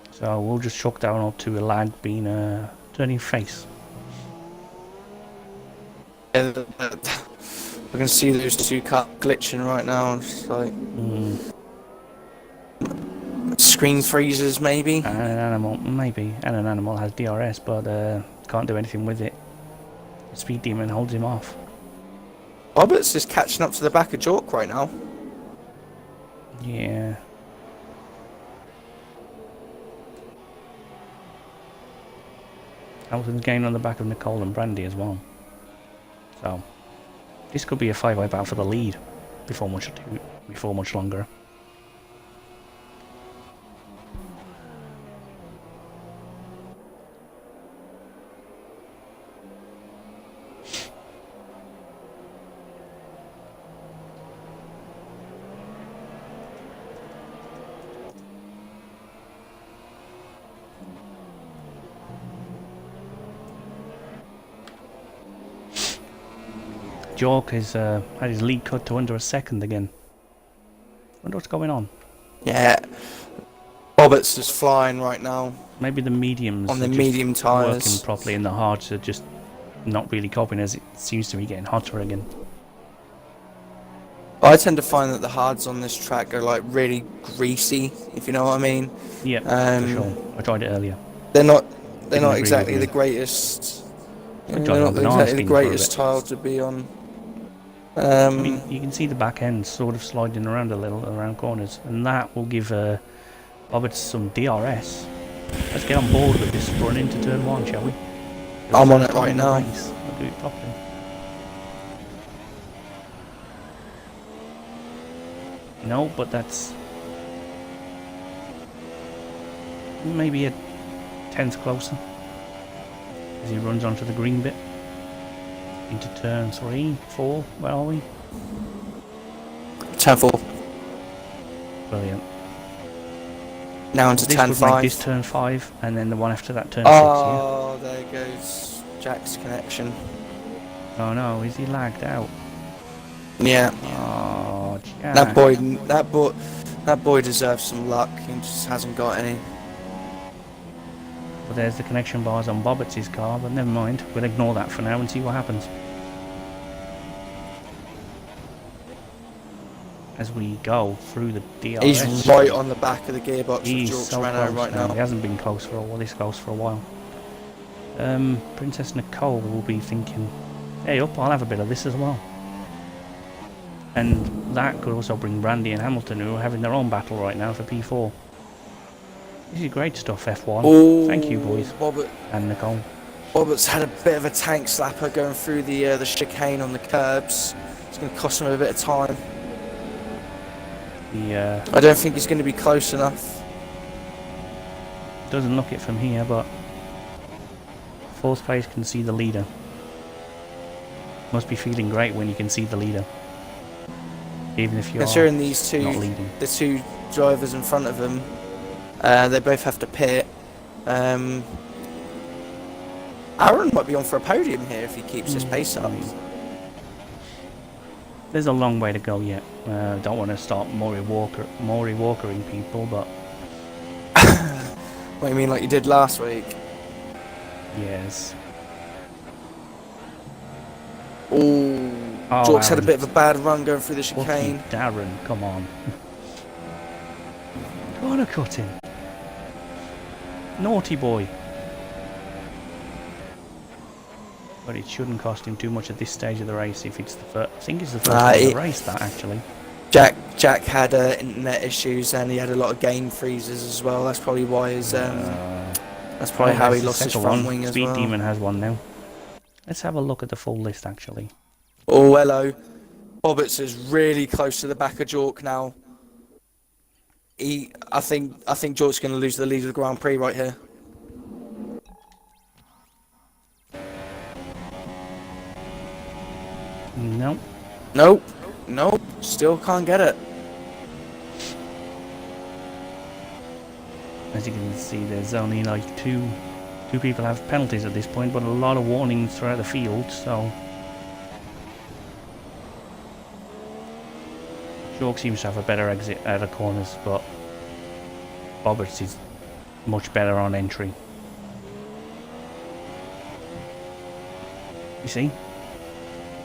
So we'll just chalk down up to a lag being turning face. Yeah, I can see those two cars glitching right now. It's like screen freezes, maybe. And an animal, maybe. And an animal has DRS, but can't do anything with it. The speed demon holds him off. Roberts is catching up to the back of Jork right now. Yeah. Hamilton's gained on the back of Nicole and Brandy as well. So this could be a five-way battle for the lead before much longer. Jork has had his lead cut to under a second again. Wonder what's going on. Yeah, Roberts is flying right now. Maybe the mediums on are the just medium working tyres. properly, and the hards are just not really coping, as it seems to be getting hotter again. I tend to find that the hards on this track are like really greasy, if you know what I mean. Yeah, for sure. I tried it earlier. They're not Didn't agree exactly with the me. greatest. I They're tried it on not banana exactly the skin for a greatest bit. tile to be on. I mean, you can see the back end sort of sliding around a little around corners, and that will give Roberts some DRS. Let's get on board with this run into turn 1, shall we? I'm on it First time right in the now. race. I'll do it properly. No, but that's maybe a tenth closer as he runs onto the green bit into turn 3, 4. Where are we? Turn 4. Brilliant. Now into This turn would make 5. this turn 5, and then the one after that turn 6. Oh, there goes Jack's connection. Yeah. Oh no, is he lagged out? Yeah. Oh, Jack. That boy deserves some luck. He just hasn't got any. Well, there's the connection bars on Bobbitt's car, but never mind. We'll ignore that for now and see what happens. As we go through the DRS. He's right on the back of the gearbox He's of George so Renault close right now. now. He hasn't been close for a while. This close for a while. Princess Nicole will be thinking, hey up, I'll have a bit of this as well. And that could also bring Brandy and Hamilton, who are having their own battle right now for P4. This is great stuff, F1. Oh, Thank you, boys. And Nicole. Roberts had a bit of a tank slapper going through the chicane on the curbs. It's going to cost him a bit of time. I don't think he's going to be close enough. Doesn't look it from here, but fourth place can see the leader. Must be feeling great when you can see the leader, even if you're Considering these two, not leading. the two drivers in front of him, they both have to pit. Aaron might be on for a podium here if he keeps his pace up. There's a long way to go yet. Don't want to start Maury Walkering people, but What do you mean, like you did last week? yes. Ooh, Oh, Jork's had a Aaron. bit of a bad run going through the Lucky chicane. Darren, come on. Corner cutting. Naughty boy. But it shouldn't cost him too much at this stage of the race if it's the first. I think it's the first one of the race, that actually. Jack had internet issues and he had a lot of game freezes as well. That's probably why his that's probably how he there's lost the his second front one. wing as Speed well. Demon has one now. Let's have a look at the full list actually. Oh, hello. Bobbitt's is really close to the back of Jork now. I think Jork's going to lose the lead of the Grand Prix right here. No. Nope. Still can't get it. As you can see, there's only like two people have penalties at this point, but a lot of warnings throughout the field, so Jork seems to have a better exit out of corners, but Bobbitt's is much better on entry. You see?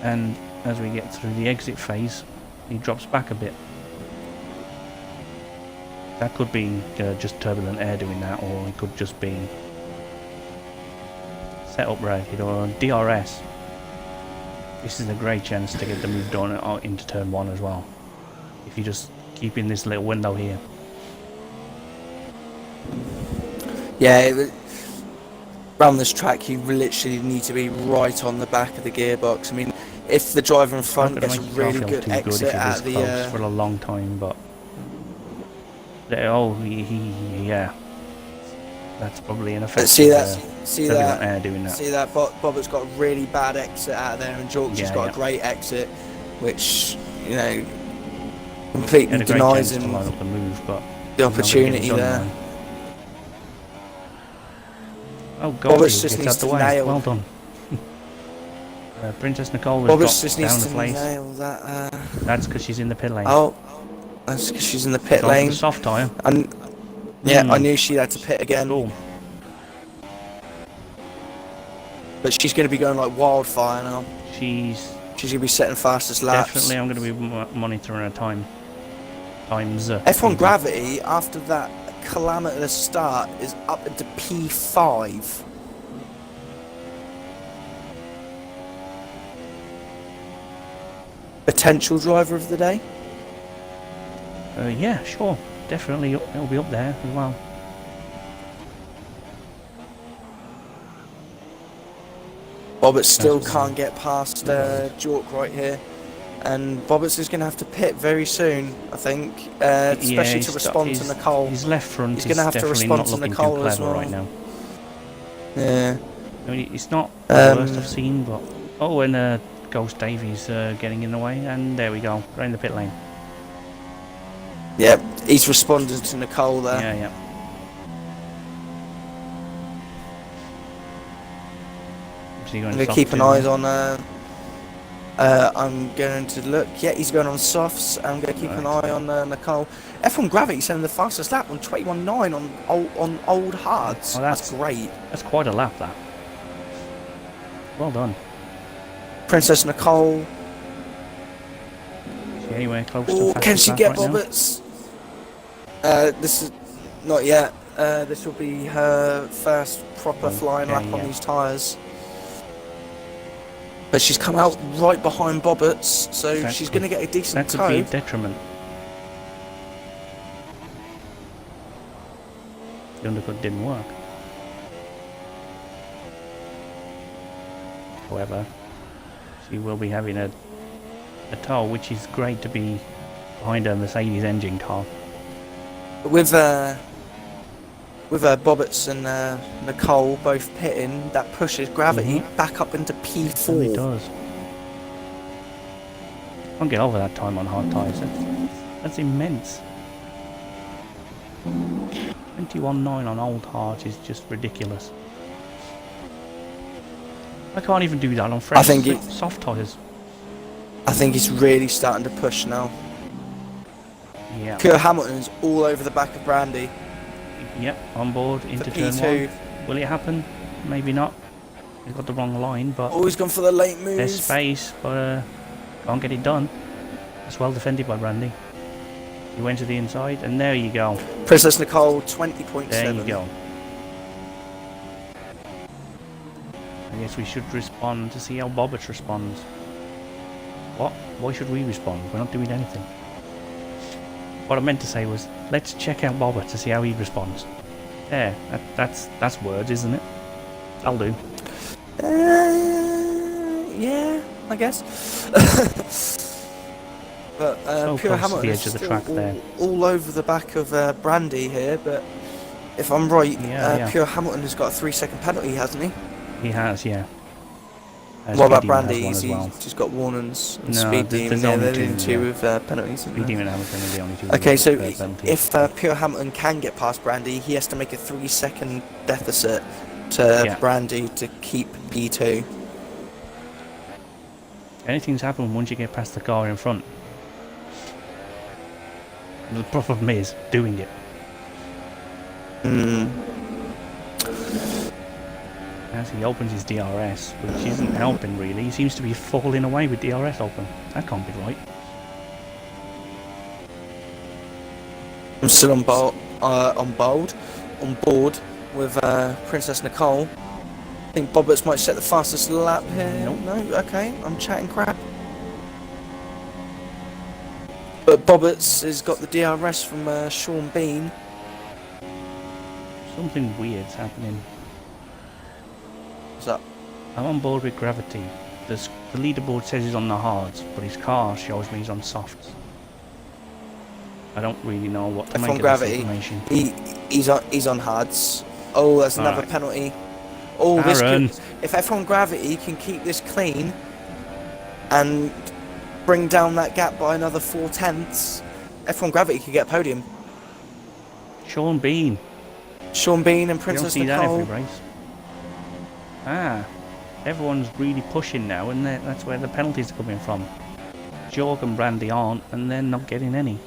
And as we get through the exit phase, he drops back a bit. That could be just turbulent air doing that, or it could just be set up right, or DRS. This is a great chance to get the move done into turn 1 as well. If you just keep in this little window here. Yeah, around this track you literally need to be right on the back of the gearbox. I mean, if the driver in front gets a really good exit at the close for a long time, but yeah, that's probably an effect. See that air doing that. See that Bobbitt's got a really bad exit out of there, and Jork's just got a great exit, which completely denies him to line up the move, but the opportunity there. Now. Oh God, Bobbitt's just needs to nail. Well done. Princess Nicole has Bobbitt's dropped just down needs the to place. nail that. That's because she's in the pit lane. Oh, that's because she's in the pit Gone for lane. the soft tyre. I knew she had to pit again. Cool. But she's going to be going like wildfire now. She's She's going to be setting fastest laps. definitely. I'm going to be monitoring her times. F1 Gravity, after that calamitous start, is up into P5. Potential driver of the day? Yeah, sure, definitely. It'll be up there as well. Bobbert still can't get past Jork right here. And Bobbitt's is going to have to pit very soon, I think, especially to respond to Nicole. His left front He's is going to have to definitely respond not to looking Nicole too as clever well. right now. Yeah. I mean, it's not the worst I've seen, but... Oh, and Ghost Davies getting in the way, and there we go, right in the pit lane. Yeah, he's responding to Nicole there. Yeah, yeah. I'm going to keep an eye on... I'm going to look. Yeah, he's going on softs. I'm going to keep an eye on Nicole. F1 Gravity sending the fastest lap on 21.9 on old hards. Oh, that's great. That's quite a lap, that. Well done. Princess Nicole. Is she anywhere close to fastest can she lap get right Bobbitt's? This is not yet. This will be her first proper flying lap on these tyres. But she's come out right behind Bobbitt's, so she's going to get a decent toe. That could be a detriment. The undercut didn't work. However, she will be having a tow, which is great to be behind a Mercedes engine car. With Bobbitt's and Nicole both pitting, that pushes Gravity back up into P4. It does. Can't get over that time on hard tyres. That's immense. 21.9 on old hards is just ridiculous. I can't even do that on fresh soft tyres. I think he's really starting to push now. Yeah. Pure Hamilton's all over the back of Brandy. Yep, on board into turn P2. 1. Will it happen? Maybe not. He's got the wrong line, but... Oh, he's gone for the late move. There's space, but can't get it done. That's well defended by Brandy. He went to the inside, and there you go. Princess Nicole, 20.7. There you go. I guess we should respond to see how Bobbert responds. What? Why should we respond? We're not doing anything. What I meant to say was, let's check out Bobbert to see how he responds. There, that's words, isn't it? I'll do. Yeah, I guess. But so Pure close to the Hamilton edge of the track there. all over the back of Brandy here, but if I'm right, Pure Hamilton has got a 3-second penalty, hasn't he? He has, yeah. What about Brandy? He's just got warnings and speed demon. There's they're the two with penalties. Speed demon and Hamilton are the only two. Okay, so if Pure Hamilton can get past Brandy, he has to make a 3-second deficit to Brandy to keep P2. Anything's happened once you get past the car in front. The problem is doing it. As he opens his DRS, which isn't helping really. He seems to be falling away with DRS open. That can't be right. I'm still on board with Princess Nicole. I think Bobbitt's might set the fastest lap here. Nope. No, okay, I'm chatting crap. But Bobbitt's has got the DRS from Sean Bean. Something weird's happening. What's up? I'm on board with Gravity. The leaderboard says he's on the hards, but his car shows me he's on softs. I don't really know what to make of this information. He's on hards. Oh, that's another penalty. Oh, this could, if F1 Gravity can keep this clean and bring down that gap by another 4/10, F1 Gravity could get a podium. Sean Bean and Princess Nicole. You don't see that every race. Everyone's really pushing now, and that's where the penalties are coming from. Jorg and Brandy aren't, and they're not getting any.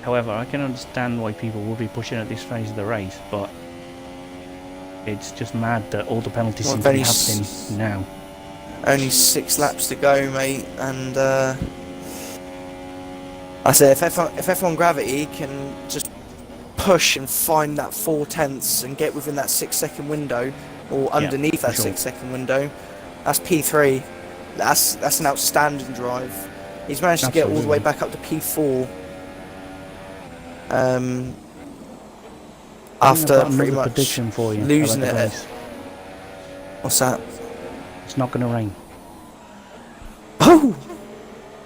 However, I can understand why people will be pushing at this phase of the race, but it's just mad that all the penalties Well, seem to be happening now. Only 6 laps to go, mate, and I say if F1 Gravity can just push and find that 4/10 and get within that 6-second window, or underneath that sure. 6-second window, that's P3. That's an outstanding drive. He's managed to get all the way back up to P4. After pretty much prediction for you losing about it. the race. What's that? It's not going to rain. Oh,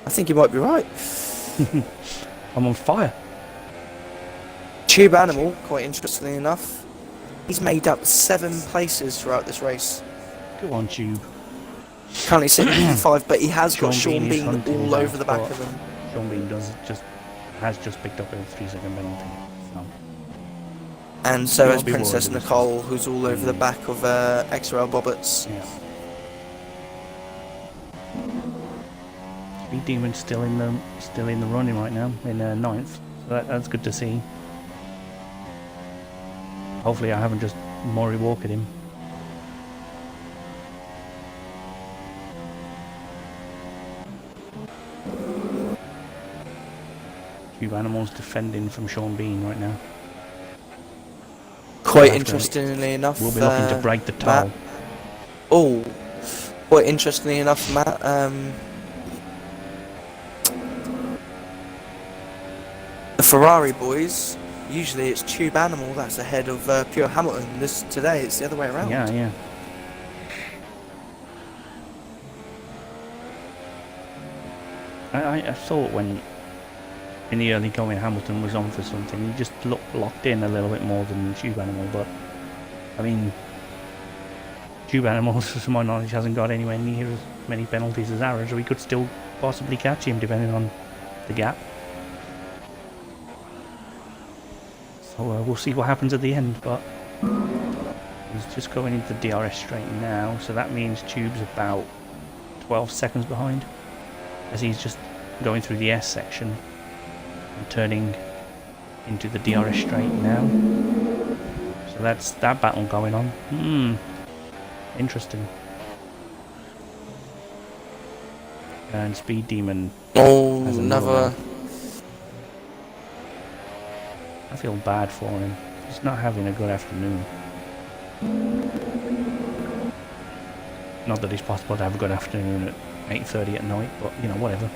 I think you might be right. I'm on fire. Tube Animal, quite interestingly enough, he's made up 7 places throughout this race. Go on, Tube. Currently sitting in P5, but he has got Sean Sean Bean is Bean hunting all him over out, the back but of him. Sean Bean has just picked up a 3-second penalty. So. And so You has won't be Princess worried with Nicole, who's all over the back of XRL Bobbits. Yeah. Speed Demon's still in the running right now, in 9th. So that's good to see. Hopefully I haven't just Maury Walked him. Tube Animals defending from Sean Bean right now. Quite interestingly enough, We'll be looking to break the Matt, toll. oh, quite interestingly enough, Matt, the Ferrari boys, usually it's Tube Animal that's ahead of Pure Hamilton. Today it's the other way around. Yeah. I thought when in the early going Hamilton was on for something, he just looked locked in a little bit more than Tube Animal, but I mean Tube Animal, to my knowledge, hasn't got anywhere near as many penalties as Arrow, so we could still possibly catch him depending on the gap. So we'll see what happens at the end, but he's just going into the DRS straight now, so that means Tube's about 12 seconds behind, as he's just going through the S section and turning into the DRS straight now. So that's that battle going on. Interesting. And Speed Demon. Oh, has another. I feel bad for him. He's not having a good afternoon. Not that it's possible to have a good afternoon at 8:30 at night, but you know, whatever.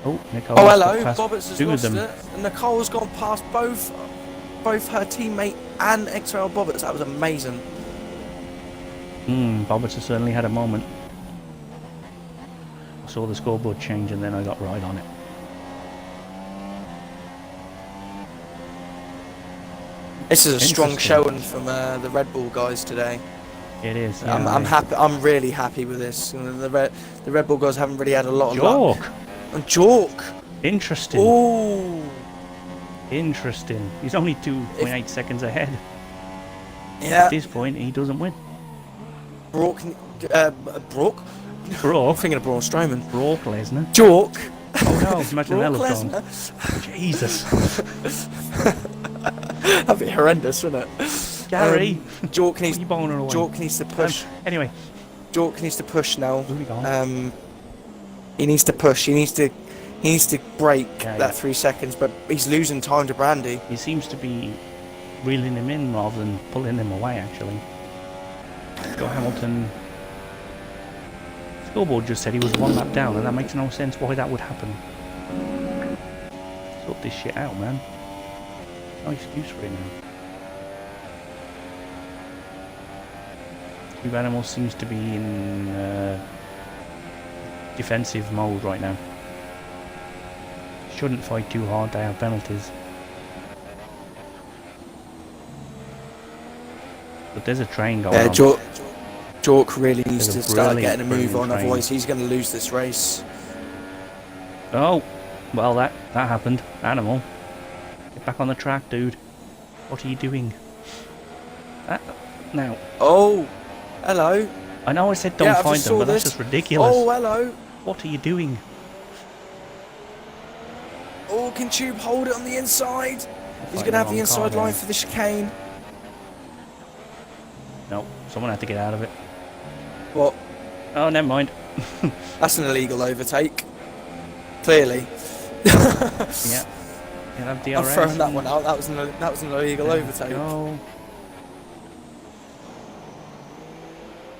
Oh, Nicole. Oh, hello. Bobbits has lost them. it. And Nicole's gone past both her teammate and XRL Bobbits. That was amazing. Bobbits has certainly had a moment. I saw the scoreboard change and then I got right on it. This is a strong showing from the Red Bull guys today. It is. Yeah, I'm happy. I'm really happy with this. The Red Bull guys haven't really had a lot of luck. Jork. Interesting. Oh. Interesting. He's only 2.8 seconds ahead. Yeah. At this point, he doesn't win. Brock. Brock? I'm thinking of Braun Strowman. Brock Lesnar. Jork. Oh no, imagine that Brock looked on. Lesnar. Jesus. That'd be horrendous, wouldn't it? Gary. Jork needs. You boner away. Jork needs to push. Anyway. Jork needs to push now. Moving on. He needs to push. He needs to break that 3 seconds, but he's losing time to Brandy. He seems to be reeling him in rather than pulling him away, actually. Scott Hamilton. Scoreboard just said he was 1 lap down, and that makes no sense why that would happen. Sort this shit out, man. No excuse for him now. Tube Animal seems to be in defensive mode right now. Shouldn't fight too hard, they have penalties. But there's a train going on. Jork really needs There's to a start brilliant, getting a move on, train. otherwise he's going to lose this race. Oh, well that happened. Animal. Get back on the track, dude. What are you doing? Now. Oh, hello. I know I said don't Yeah, I find just them, saw but that's this. just ridiculous. Oh, hello. What are you doing? Oh, can Tube hold it on the inside? He's Fighting going to have wrong the inside car line there. for the chicane. No, someone had to get out of it. What? Oh, never mind. That's an illegal overtake. Clearly. Yeah. You'll have DRS. I'm throwing that one out. That was an illegal There we overtake. go.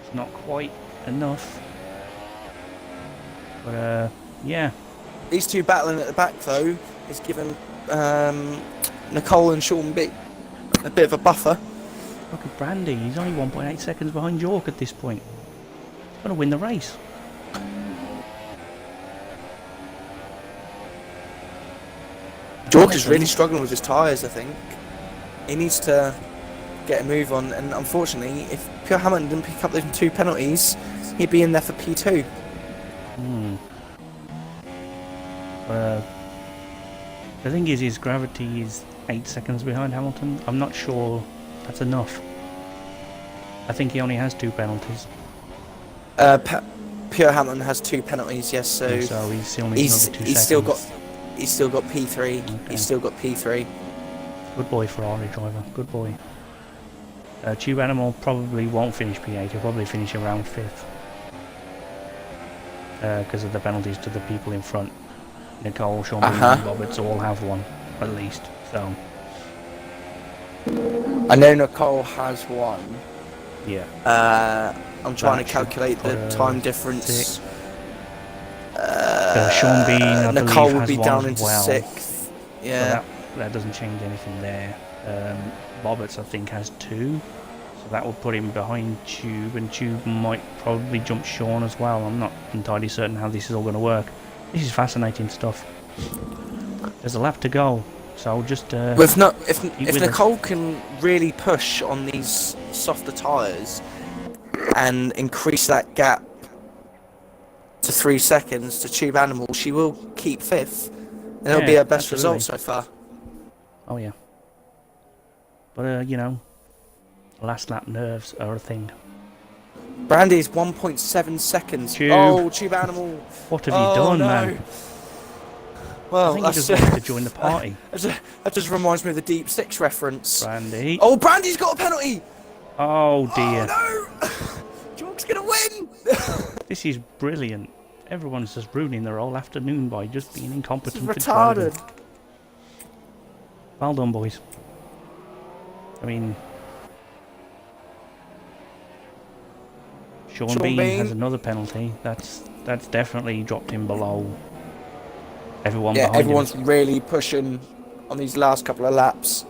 It's not quite enough. But, yeah. These two battling at the back, though, is giving Nicole and Sean B a bit of a buffer. Look at Brandy. He's only 1.8 seconds behind York at this point. He's going to win the race. York is really struggling with his tyres, I think. He needs to get a move on, and unfortunately, if Pure Hamilton didn't pick up those 2 penalties, he'd be in there for P2. The thing is, his gravity is 8 seconds behind Hamilton. I'm not sure that's enough. I think he only has 2 penalties. Pure Hamilton has 2 penalties, yes. So he still needs another 2 seconds. He's still got P3. Okay. He's still got P3. Good boy, Ferrari driver. Good boy. Tube Animal probably won't finish P8. He'll probably finish around 5th. Because of the penalties to the people in front. Nicole, Sean Bean and Roberts all have one, at least. So. I know Nicole has one. Yeah. I'm trying to calculate the time difference. Sean Bean, I Nicole believe, would has be one down as into well. 6th. Yeah. So that doesn't change anything there. Roberts, I think, has 2. So that will put him behind Tube, and Tube might probably jump Sean as well. I'm not entirely certain how this is all going to work. This is fascinating stuff. There's a lap to go, so just if Nicole can really push on these softer tyres and increase that gap to 3 seconds to Tube Animal, she will keep 5th. And it'll be her best result so far. Oh yeah. But you know, last lap nerves are a thing. Brandy's 1.7 seconds. Tube. Oh, Tube Animal. What have you done, no. man? Well, I think he just wanted to join the party. That just reminds me of the Deep Six reference. Brandy. Oh, Brandy's got a penalty! Oh dear. Oh no! Jork's gonna win! This is brilliant. Everyone's just ruining their whole afternoon by just being incompetent. This is retarded. Driving. Well done, boys. I mean, Sean Bean has another penalty. That's definitely dropped him below everyone. Yeah, behind everyone's him. really pushing on these last couple of laps.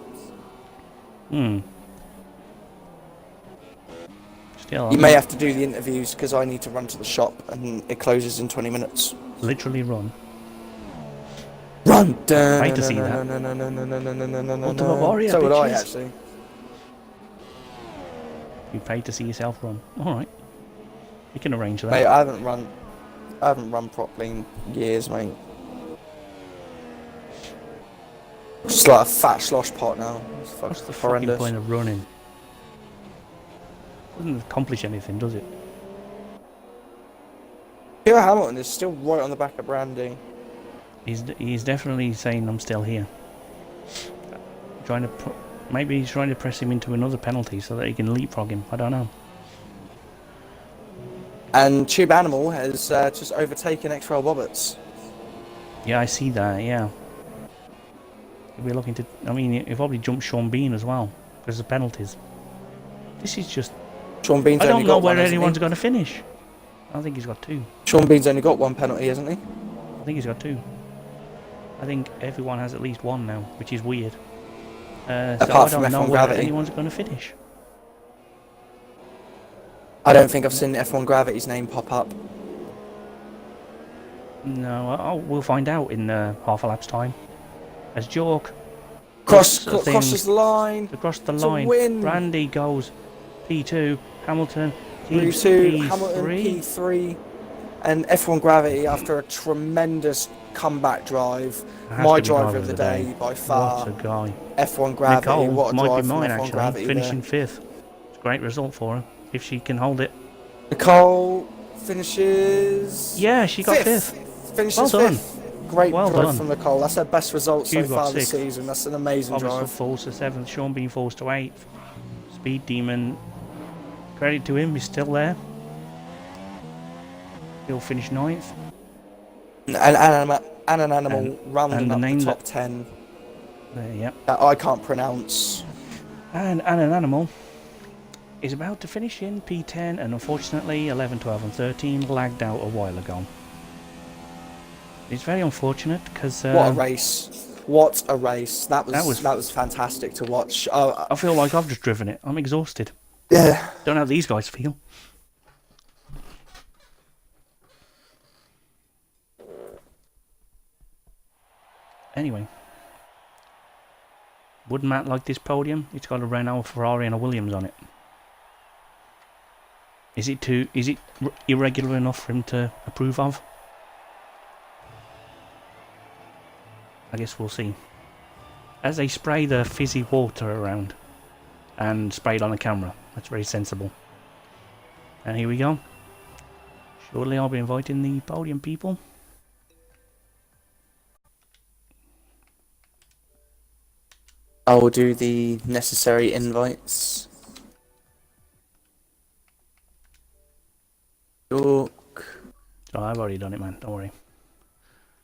Still, You may have to do the interviews because I need to run to the shop and it closes in 20 minutes. literally run. Run! Great to see that. Ultimate Warrior, So would I, bitches. actually. You paid to see yourself run. All right, you can arrange that. Mate, I haven't run properly in years, mate. Just like a fat slosh pot now. It's What's the horrendous. fucking point of running? Doesn't accomplish anything, does it? Pure Hamilton is still right on the back of Brandy. He's definitely saying I'm still here. Trying to maybe he's trying to press him into another penalty so that he can leapfrog him. I don't know. And Tube Animal has just overtaken X-Rail Roberts. Yeah, I see that. Yeah. We're looking to. I mean, he probably jumped Sean Bean as well because of penalties. This is just. Sean Bean's I don't only know got where one, hasn't anyone's he? going to finish. I think he's got 2. Sean Bean's only got 1 penalty, hasn't he? I think he's got 2. I think everyone has at least 1 now, which is weird. So I from don't know F1 where Gravity. anyone's going to finish. I don't think I've seen F1 Gravity's name pop up. No, we'll find out in half a lap's time. As Jork Crosses the line. across the to line, win. Brandy goes P2, Hamilton P2, P3. Hamilton P3, and F1 Gravity after a tremendous comeback drive. Has My to be driver of the day by far. What a guy. F1 Gravity. Nicole What a might drive be from mine F1 actually, Gravity finishing there. 5th. It's a great result for her if she can hold it. Nicole finishes Yeah, she got fifth. fifth. Well Finishes done. fifth. Great Well drive done. from Nicole. That's her best result so Tube got far this sixth. season. That's an amazing Robertson drive. falls to seventh. Sean Bean falls to eighth. Speed Demon, credit to him, he's still there. He'll finish ninth. And an animal rounding and the up name the top that- 10 Yep. that I can't pronounce. And an animal is about to finish in P10, and unfortunately 11, 12 and 13 lagged out a while ago. It's very unfortunate because What a race. What a race. That was fantastic to watch. I feel like I've just driven it. I'm exhausted. Yeah. Don't know how these guys feel. Anyway, would Matt like this podium? It's got a Renault, a Ferrari and a Williams on it. Is it irregular enough for him to approve of? I guess we'll see. As they spray the fizzy water around and spray it on the camera. That's very sensible. And here we go. Shortly I'll be inviting the podium people. I will do the necessary invites. York. Oh, I've already done it, man. Don't worry.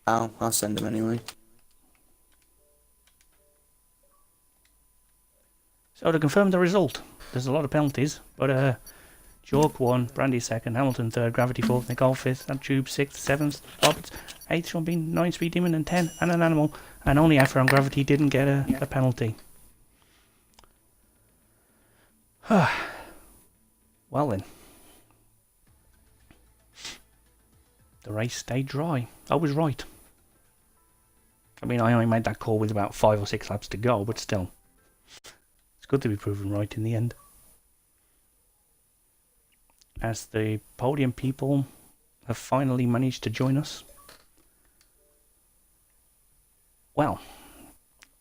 I'll send them anyway. So to confirm the result, there's a lot of penalties, but Jork won, Brandy second, Hamilton third, Gravity fourth, Nicole fifth, and Tube sixth, seventh, Roberts eighth, Sean Bean, 9 Speed Demon, and 10, and an animal, and only Afro and Gravity didn't get a penalty. Well then. The race stayed dry. I was right. I mean, I only made that call with about 5 or 6 laps to go, but still. It's good to be proven right in the end. As the podium people have finally managed to join us. Well.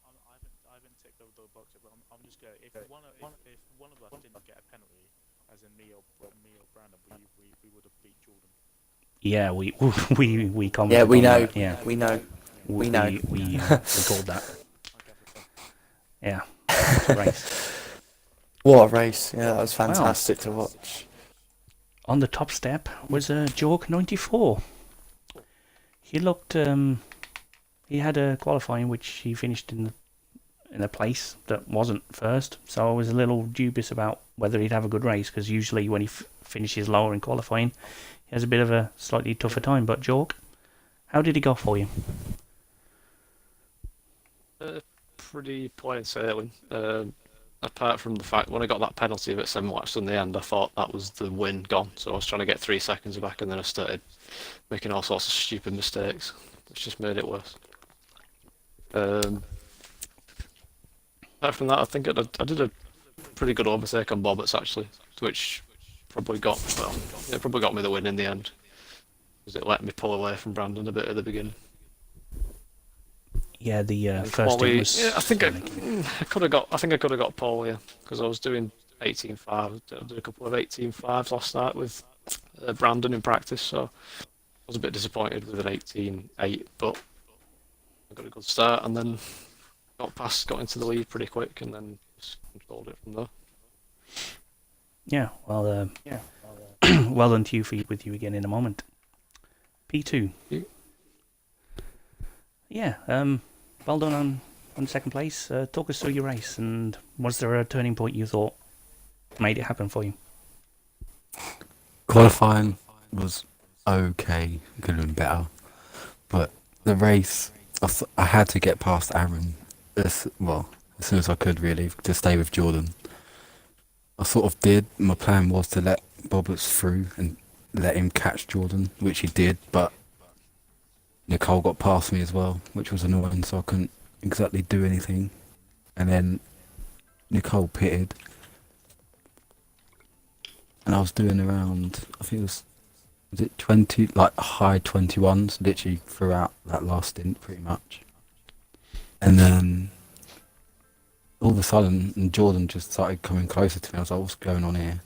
I haven't ticked over the box, but I'm just going. If one of us didn't get a penalty, as in me or Brandon, we would have beat Jordan. Yeah, we commented. Yeah, we on know. That. Yeah, we know. We know. We called that. Yeah, it's a race. What a race! Yeah, that was fantastic to watch. On the top step was Jork 94. He looked. He had a qualifying which he finished in a place that wasn't first, so I was a little dubious about whether he'd have a good race, because usually when he finishes lower in qualifying, he has a bit of a slightly tougher time. But Jork, how did he go for you? Pretty plain sailing. Apart from the fact when I got that penalty about 7 laps in the end, I thought that was the win gone. So I was trying to get 3 seconds back, and then I started making all sorts of stupid mistakes, which just made it worse. Apart from that, I think I did a pretty good overtake on Bobbits actually, which probably got me the win in the end, because it let me pull away from Brandon a bit at the beginning. Yeah, the first stint was. Yeah, I think I could have got pole here, because I was doing 18.5. I did a couple of 18.5s last night with Brandon in practice, so I was a bit disappointed with an 18.8, but I got a good start and then got into the lead pretty quick, and then just controlled it from there. Yeah, well, well done to you with you again in a moment. P2. Yeah, well done on second place. Talk us through your race, and was there a turning point you thought made it happen for you? Qualifying was okay, could have been better, but the race, I had to get past Aaron as soon as I could, really, to stay with Jordan. I sort of did. My plan was to let Bobbits through and let him catch Jordan, which he did, but Nicole got past me as well, which was annoying, so I couldn't exactly do anything. And then Nicole pitted, and I was doing around, I think was it 20, like high 21s, literally throughout that last stint, pretty much. And then all of a sudden, Jordan just started coming closer to me. I was like, what's going on here?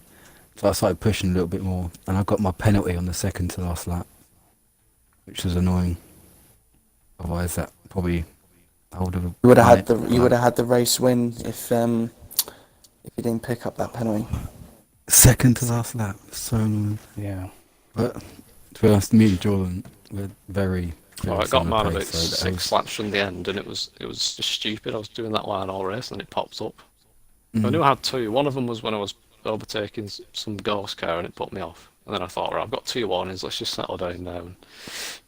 So I started pushing a little bit more, and I got my penalty on the second to last lap, which was annoying. Otherwise, that probably I would have. You would have won had it, the but you would have had the race win if you didn't pick up that penalty. second to last lap. So annoying. Yeah. But to be honest, me and Jordan were very. Oh, very I got similar mine pace, about so that six was- laps from the end, and it was just stupid. I was doing that line all race, and it popped up. Mm. I knew I had two. One of them was when I was overtaking some ghost car, and it put me off. And then I thought, right, I've got 2 warnings. Let's just settle down now and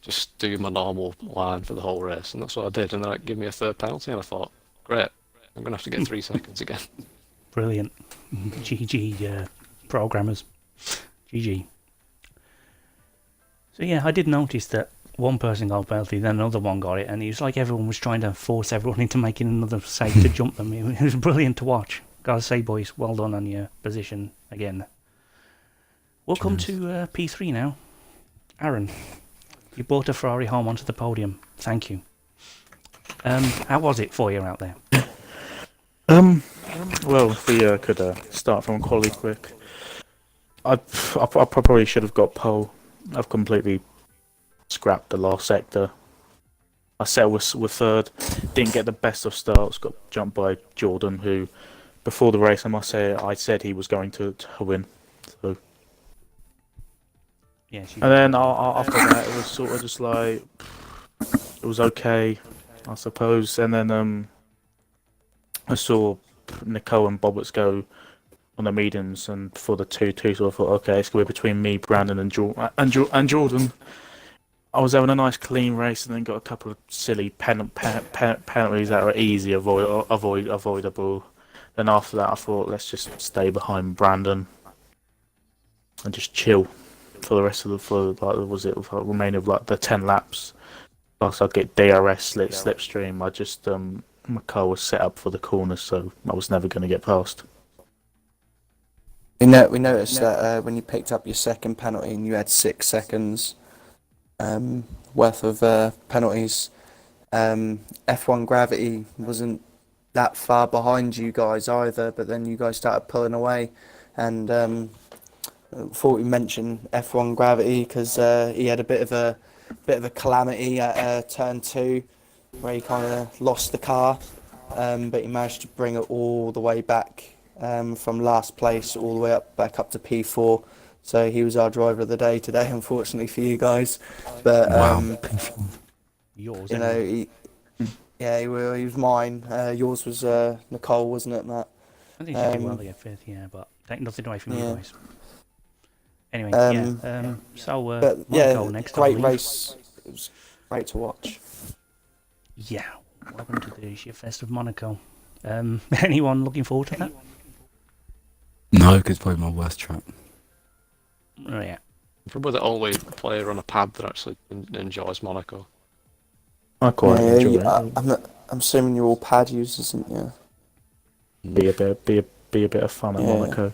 just do my normal line for the whole race. And that's what I did. And then it gave me a third penalty, and I thought, great, I'm gonna have to get 3 seconds again. Brilliant. GG, programmers. GG. So yeah, I did notice that one person got a penalty, then another one got it, and it was like everyone was trying to force everyone into making another save to jump them. It was brilliant to watch. Gotta say, boys, well done on your position again. We'll come to P3 now. Aaron, you brought a Ferrari home onto the podium. Thank you. How was it for you out there? Well, if we could start from quality quick. I probably should have got pole. I've completely scrapped the last sector. I settled with third. Didn't get the best of starts. Got jumped by Jordan, who, before the race, I must say, I said he was going to win. So, Yes, and then after that, it was sort of just like it was okay, I suppose. And then I saw Nicole and Bobbits go on the mediums, and for the 2-2, so I thought, okay, it's going to be between me, Brandon, and Jordan. I was having a nice clean race, and then got a couple of silly penalties that are easy avoidable. Then after that, I thought, let's just stay behind Brandon and just chill for the rest of the remaining of like the 10 laps. Plus, I'd get DRS slipstream. I just my car was set up for the corners, so I was never going to get past. We noticed that when you picked up your second penalty and you had 6 seconds worth of penalties, F1 Gravity wasn't that far behind you guys either, but then you guys started pulling away, and thought we mentioned F1 Gravity because he had a bit of a calamity at turn 2 where he kind of lost the car, but he managed to bring it all the way back from last place all the way back up to P4. So he was our driver of the day today, unfortunately for you guys. But Wow. yours, you know, he was mine. Yours was Nicole, wasn't it, Matt? I think she did well to get fifth, yeah, but take nothing away from you Yeah. guys. Anyway, so But Monaco yeah, next, I great believe. race. It was great to watch. Yeah, welcome to the Shitfest of Monaco. Anyone looking forward to that? No, because it's probably my worst track. Oh, yeah. Probably the only player on a pad that actually enjoys Monaco. I quite Yeah, enjoy it. I'm assuming you're all pad users, isn't you? Be a bit of fun at Yeah. Monaco.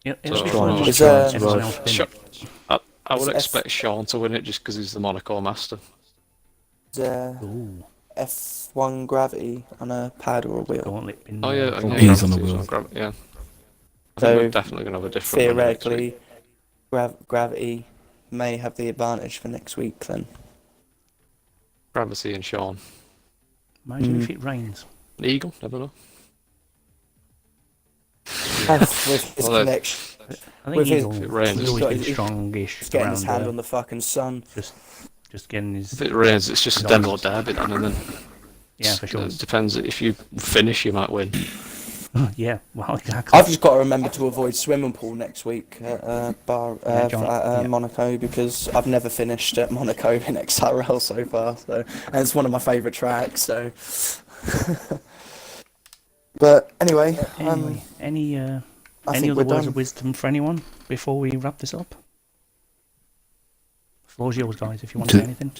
Yeah, So, it'll be fun is watching there- everyone else win. Sure. I would Is F- expect Sean to win it just because he's the Monaco master. Is Ooh, F1 Gravity on a pad or a wheel? gauntlet been Oh yeah, full. yeah, He's on the Gravity's wheel. Yeah. I So, think we're definitely going to have a different winner next week. Theoretically, Gravity may have the advantage for next week then. Gravity and Sean. Imagine if it rains. An Eagle, never know. With his Well, connection, I think With his- Eagle If it rains, has always been he's strongish he's getting his around hand on the fucking sun. just getting his... If it rains, it's just a No. demo derby then, and then Yeah, for sure. it depends. If you finish, you might win. Yeah, well, exactly. I've just got to remember to avoid swimming pool next week at John, yeah. Monaco, because I've never finished at Monaco in XRL so far. So, and it's one of my favourite tracks. So, but anyway, Anyway, any I any think other we're words done. of wisdom for anyone before we wrap this up? The floor's yours, guys, if you want to say anything.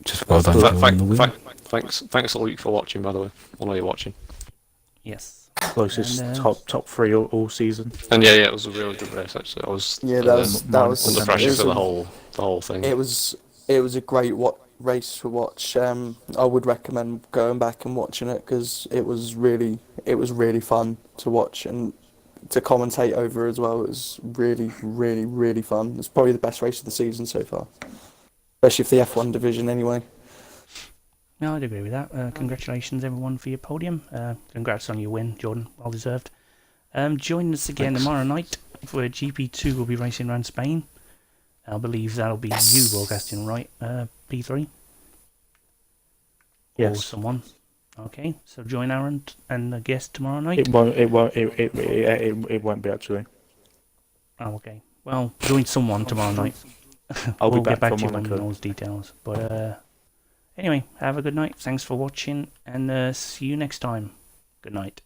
Just well done, Th- Jordan, thank- the win. Thanks, Luke, for watching. By the way, I know you're watching. Yes. Closest And, top 3 all season. And yeah, it was a really good race actually. I was Yeah, that was under it pressure was for a- the whole thing. It was a great race to watch. I would recommend going back and watching it because it was really fun to watch, and to commentate over as well. It was really, really, really fun. It's probably the best race of the season so far, especially for the F1 division anyway. No, I'd agree with that. Congratulations, everyone, for your podium. Congrats on your win, Jordan. Well deserved. Join us again Thanks. tomorrow night where GP2 will be racing around Spain. I believe that'll be you broadcasting, right, P3? Or Yes. someone. Okay, so join Aaron and a guest tomorrow night. It won't be actually. Oh, okay. Well, join someone tomorrow night. I'll we'll be get back back for to you on Monaco. those details. But anyway, have a good night. Thanks for watching, and see you next time. Good night.